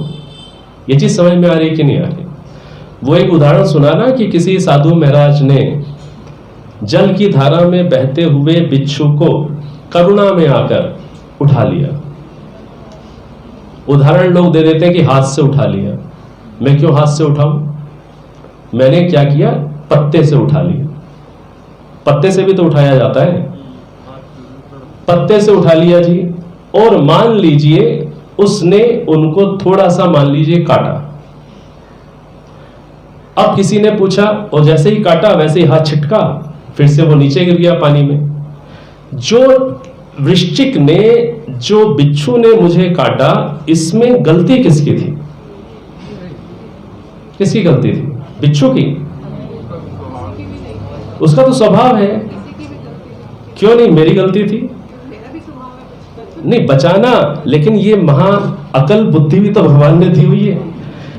ये चीज समझ में आ रही कि नहीं आ रही? वो एक उदाहरण सुना ना कि किसी साधु महाराज ने जल की धारा में बहते हुए बिच्छू को करुणा में आकर उठा लिया। उदाहरण लोग दे देते हैं कि हाथ से उठा लिया। मैं क्यों हाथ से उठाऊं? मैंने क्या किया? पत्ते से उठा लिया। पत्ते से भी तो उठाया जाता है, पत्ते से उठा लिया जी। और मान लीजिए उसने उनको थोड़ा सा मान लीजिए काटा। अब किसी ने पूछा, और जैसे ही काटा वैसे ही हाथ छिटका, फिर से वो नीचे गिर गया पानी में। जो वृश्चिक ने, जो बिच्छू ने मुझे काटा, इसमें गलती किसकी थी? किसकी गलती थी? बिच्छू की? उसका तो स्वभाव है, क्यों नहीं? मेरी गलती थी नहीं, बचाना। लेकिन ये महा अकल बुद्धि भी तो भगवान ने दी हुई है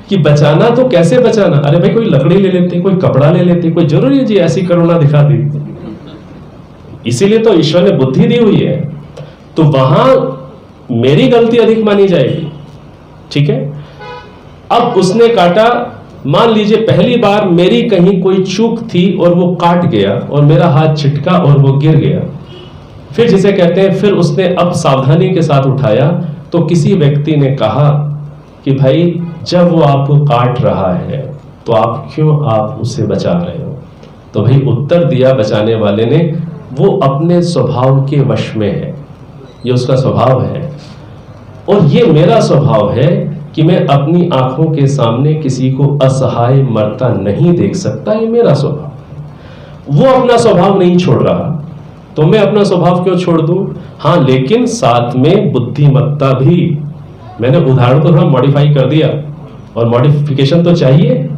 कि बचाना। तो कैसे बचाना? अरे भाई कोई लकड़ी ले लेते, कोई कपड़ा ले लेते, कोई जरूरी है जी ऐसी करुणा दिखा दी। इसीलिए तो ईश्वर ने बुद्धि दी हुई है। तो वहां मेरी गलती अधिक मानी जाएगी, ठीक है? अब उसने काटा, मान लीजिए पहली बार मेरी कहीं कोई चूक थी और वो काट गया और मेरा हाथ छिटका और वो गिर गया। फिर जिसे कहते हैं, फिर उसने अब सावधानी के साथ उठाया, तो किसी व्यक्ति ने कहा कि भाई जब वो आपको काट रहा है तो आप उसे बचा रहे हो? तो भाई उत्तर दिया बचाने वाले ने, वो अपने स्वभाव के वश में है, ये उसका स्वभाव है। और ये मेरा स्वभाव है कि मैं अपनी आंखों के सामने किसी को असहाय मरता नहीं देख सकता, ये मेरा स्वभाव। वो अपना स्वभाव नहीं छोड़ रहा, तो मैं अपना स्वभाव क्यों छोड़ दूं? हाँ, लेकिन साथ में बुद्धिमत्ता भी। मैंने उदाहरण को थोड़ा मॉडिफाई कर दिया, और मॉडिफिकेशन तो चाहिए।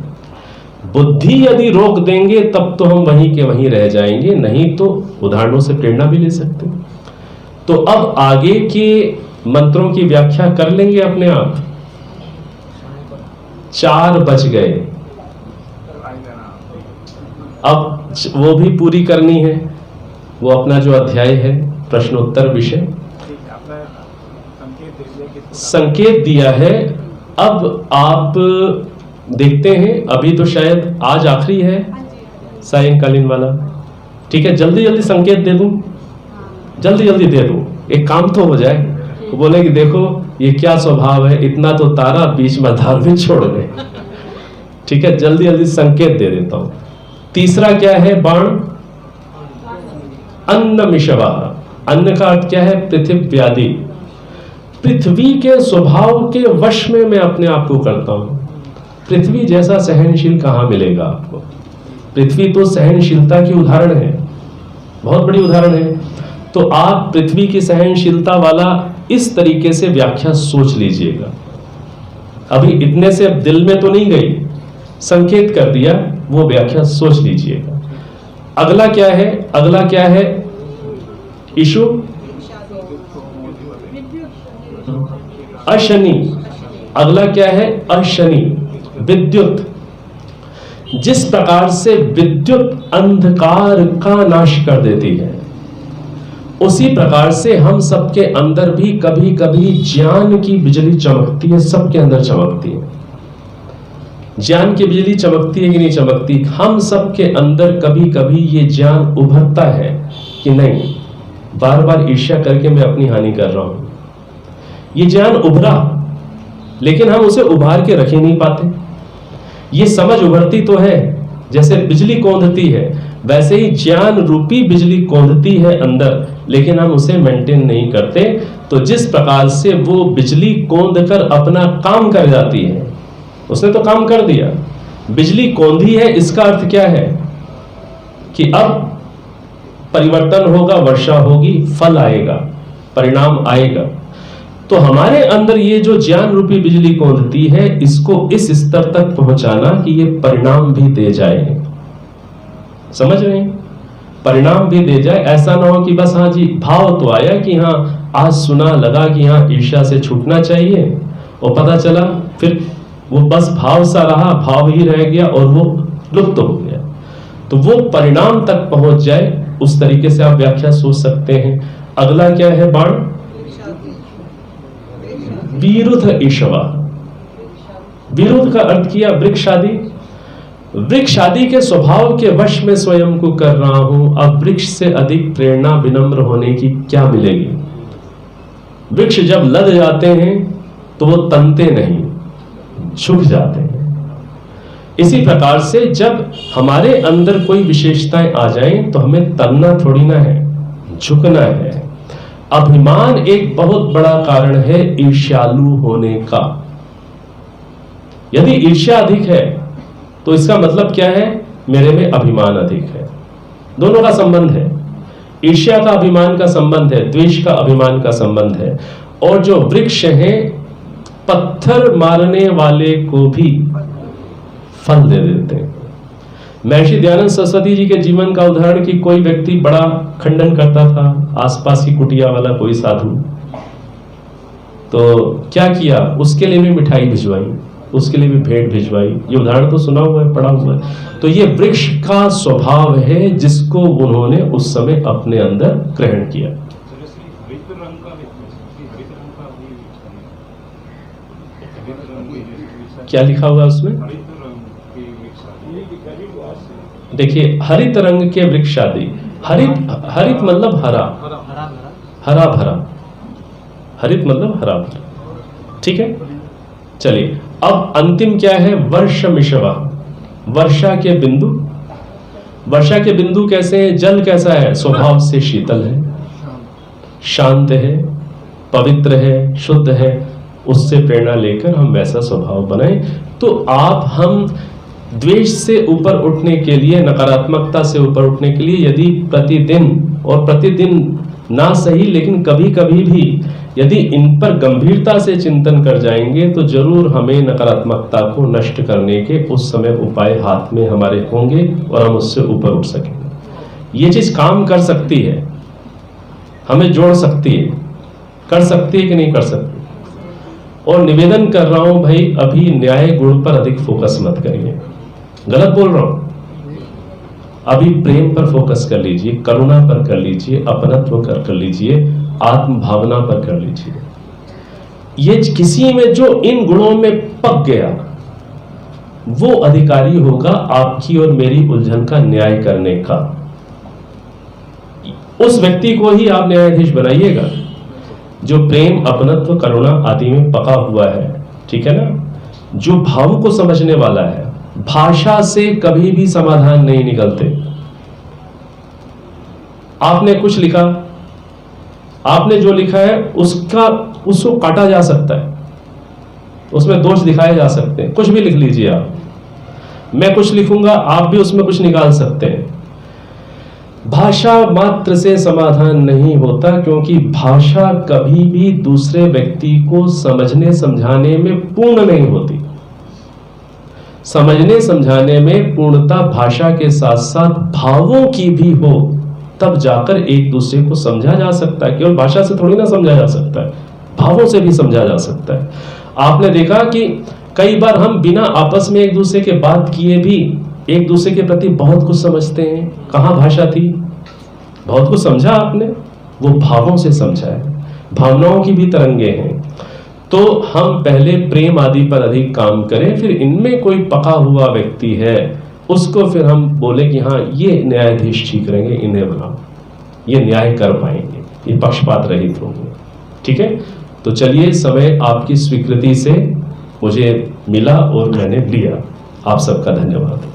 बुद्धि यदि रोक देंगे तब तो हम वहीं के वहीं रह जाएंगे, नहीं तो उदाहरणों से प्रेरणा भी ले सकते। तो अब आगे के मंत्रों की व्याख्या कर लेंगे अपने आप। 4 बज गए। अब वो भी पूरी करनी है, वो अपना जो अध्याय है प्रश्नोत्तर विषय आपने संकेत दे दिया कि संकेत दिया है। अब आप देखते हैं, अभी तो शायद आज आखिरी है सायंकालीन वाला, ठीक है, जल्दी जल्दी संकेत दे दूं, जल्दी जल्दी दे दूं, एक काम तो हो जाए। वो बोले कि देखो ये क्या स्वभाव है, इतना तो तारा बीच में धार में छोड़ गए। ठीक है, जल्दी जल्दी संकेत दे देता हूं। तीसरा क्या है? बाण अन्न मिशवा। अन्न का अर्थ क्या है? पृथ्व्यादि। पृथ्वी के स्वभाव के वश में मैं अपने आप को करता हूं। पृथ्वी जैसा सहनशील कहां मिलेगा आपको? पृथ्वी तो सहनशीलता की उदाहरण है, बहुत बड़ी उदाहरण है। तो आप पृथ्वी की सहनशीलता वाला इस तरीके से व्याख्या सोच लीजिएगा। अभी इतने से दिल में तो नहीं गई, संकेत कर दिया, वो व्याख्या सोच लीजिएगा। अगला क्या है? अगला क्या है? ईशु अशनि। अगला क्या है? अशनि, विद्युत। जिस प्रकार से विद्युत अंधकार का नाश कर देती है, उसी प्रकार से हम सबके अंदर भी कभी कभी ज्ञान की बिजली चमकती है। सबके अंदर चमकती है। ज्ञान की बिजली चमकती है कि नहीं चमकती? हम सबके अंदर कभी कभी ये ज्ञान उभरता है कि नहीं, बार बार ईर्ष्या करके मैं अपनी हानि कर रहा हूं। ये ज्ञान उभरा, लेकिन हम उसे उभार के रख ही नहीं पाते। ये समझ उभरती तो है, जैसे बिजली कौंधती है, वैसे ही ज्ञान रूपी बिजली कौंधती है अंदर, लेकिन हम उसे मेंटेन नहीं करते। तो जिस प्रकार से वो बिजली कौंध कर अपना काम कर जाती है, उसने तो काम कर दिया, बिजली कौंधी है, इसका अर्थ क्या है? कि अब परिवर्तन होगा, वर्षा होगी, फल आएगा, परिणाम आएगा। तो हमारे अंदर ये जो ज्ञान रूपी बिजली कौंधती है, इसको इस स्तर तक पहुंचाना कि ये परिणाम भी दे जाए। समझ रहे हैं? परिणाम भी दे जाए। ऐसा ना हो कि बस हाँ जी भाव तो आया कि हाँ आज सुना, लगा कि हाँ ईर्ष्या से छूटना चाहिए, और पता चला फिर वो बस भाव सा रहा, भाव ही रह गया और वो लुप्त हो गया। तो वो परिणाम तक पहुंच जाए, उस तरीके से आप व्याख्या सोच सकते हैं। अगला क्या है? बाण विरुद्ध ईशवा। विरुद्ध का अर्थ किया वृक्ष आदि। वृक्ष आदि के स्वभाव के वश में स्वयं को कर रहा हूं। अब वृक्ष से अधिक प्रेरणा विनम्र होने की क्या मिलेगी? वृक्ष जब लद जाते हैं तो वो तनते नहीं, झुक जाते हैं। इसी प्रकार से जब हमारे अंदर कोई विशेषताएं आ जाएं तो हमें तनना थोड़ी ना है, झुकना है। अभिमान एक बहुत बड़ा कारण है ईर्ष्यालु होने का। यदि ईर्ष्या अधिक है तो इसका मतलब क्या है? मेरे में अभिमान अधिक है। दोनों का संबंध है, ईर्ष्या का अभिमान का संबंध है, द्वेष का अभिमान का संबंध है। और जो वृक्ष है, पत्थर मारने वाले को भी फल दे देते हैं। महर्षि दयानंद सरस्वती जी के जीवन का उदाहरण कि कोई व्यक्ति बड़ा खंडन करता था, आसपास की कुटिया वाला कोई साधु, तो क्या किया? उसके लिए भी मिठाई भिजवाई, उसके लिए भी भेंट भिजवाई। ये उदाहरण तो सुना हुआ है, पढ़ा हुआ है। तो ये वृक्ष का स्वभाव है जिसको उन्होंने उस समय अपने अंदर ग्रहण किया। क्या लिखा हुआ है उसमें? देखिए, हरित रंग के वृक्ष आदि। हरित, हरित मतलब हरा, हरा भरा। हरित मतलब हरा भरा। ठीक है, चलिए अब अंतिम क्या है? वर्षमिशवा। वर्षा के बिंदु। वर्षा के बिंदु कैसे हैं? जल कैसा है? स्वभाव से शीतल है, शांत है, पवित्र है, शुद्ध है। उससे प्रेरणा लेकर हम वैसा स्वभाव बनाएं। तो आप, हम द्वेष से ऊपर उठने के लिए, नकारात्मकता से ऊपर उठने के लिए यदि प्रतिदिन, और प्रतिदिन ना सही लेकिन कभी कभी भी यदि इन पर गंभीरता से चिंतन कर जाएंगे तो जरूर हमें नकारात्मकता को नष्ट करने के उस समय उपाय हाथ में हमारे होंगे और हम उससे ऊपर उठ सकेंगे। ये चीज काम कर सकती है, हमें जोड़ सकती है, कर सकती है कि नहीं कर सकती। और निवेदन कर रहा हूं भाई, अभी न्याय गुण पर अधिक फोकस मत करिए। गलत बोल रहा हूं? अभी प्रेम पर फोकस कर लीजिए, करुणा पर कर लीजिए, अपनत्व कर लीजिए, आत्म भावना पर कर लीजिए। ये किसी में जो इन गुणों में पक गया वो अधिकारी होगा आपकी और मेरी उलझन का न्याय करने का। उस व्यक्ति को ही आप न्यायाधीश बनाइएगा जो प्रेम, अपनत्व, करुणा आदि में पका हुआ है, ठीक है ना, जो भाव को समझने वाला है। भाषा से कभी भी समाधान नहीं निकलते। आपने कुछ लिखा, आपने जो लिखा है उसको काटा जा सकता है, उसमें दोष दिखाए जा सकते हैं, कुछ भी लिख लीजिए आप। मैं कुछ लिखूंगा, आप भी उसमें कुछ निकाल सकते हैं। भाषा मात्र से समाधान नहीं होता, क्योंकि भाषा कभी भी दूसरे व्यक्ति को समझने समझाने में पूर्ण नहीं होती। समझने समझाने में पूर्णता भाषा के साथ साथ भावों की भी हो, तब जाकर एक दूसरे को समझा जा सकता है। केवल भाषा से थोड़ी ना समझा जा सकता है, भावों से भी समझा जा सकता है। आपने देखा कि कई बार हम बिना आपस में एक दूसरे के बात किए भी एक दूसरे के प्रति बहुत कुछ समझते हैं। कहाँ भाषा थी? बहुत कुछ समझा आपने, वो भावों से समझा है। भावनाओं की भी तरंगे हैं। तो हम पहले प्रेम आदि पर अधिक काम करें, फिर इनमें कोई पका हुआ व्यक्ति है उसको फिर हम बोले कि हाँ ये न्यायाधीश ठीक रहेंगे, इन्हें बनाओ, ये न्याय कर पाएंगे, ये पक्षपात रहित होंगे। ठीक है, तो चलिए, समय आपकी स्वीकृति से मुझे मिला और मैंने लिया। आप सबका धन्यवाद।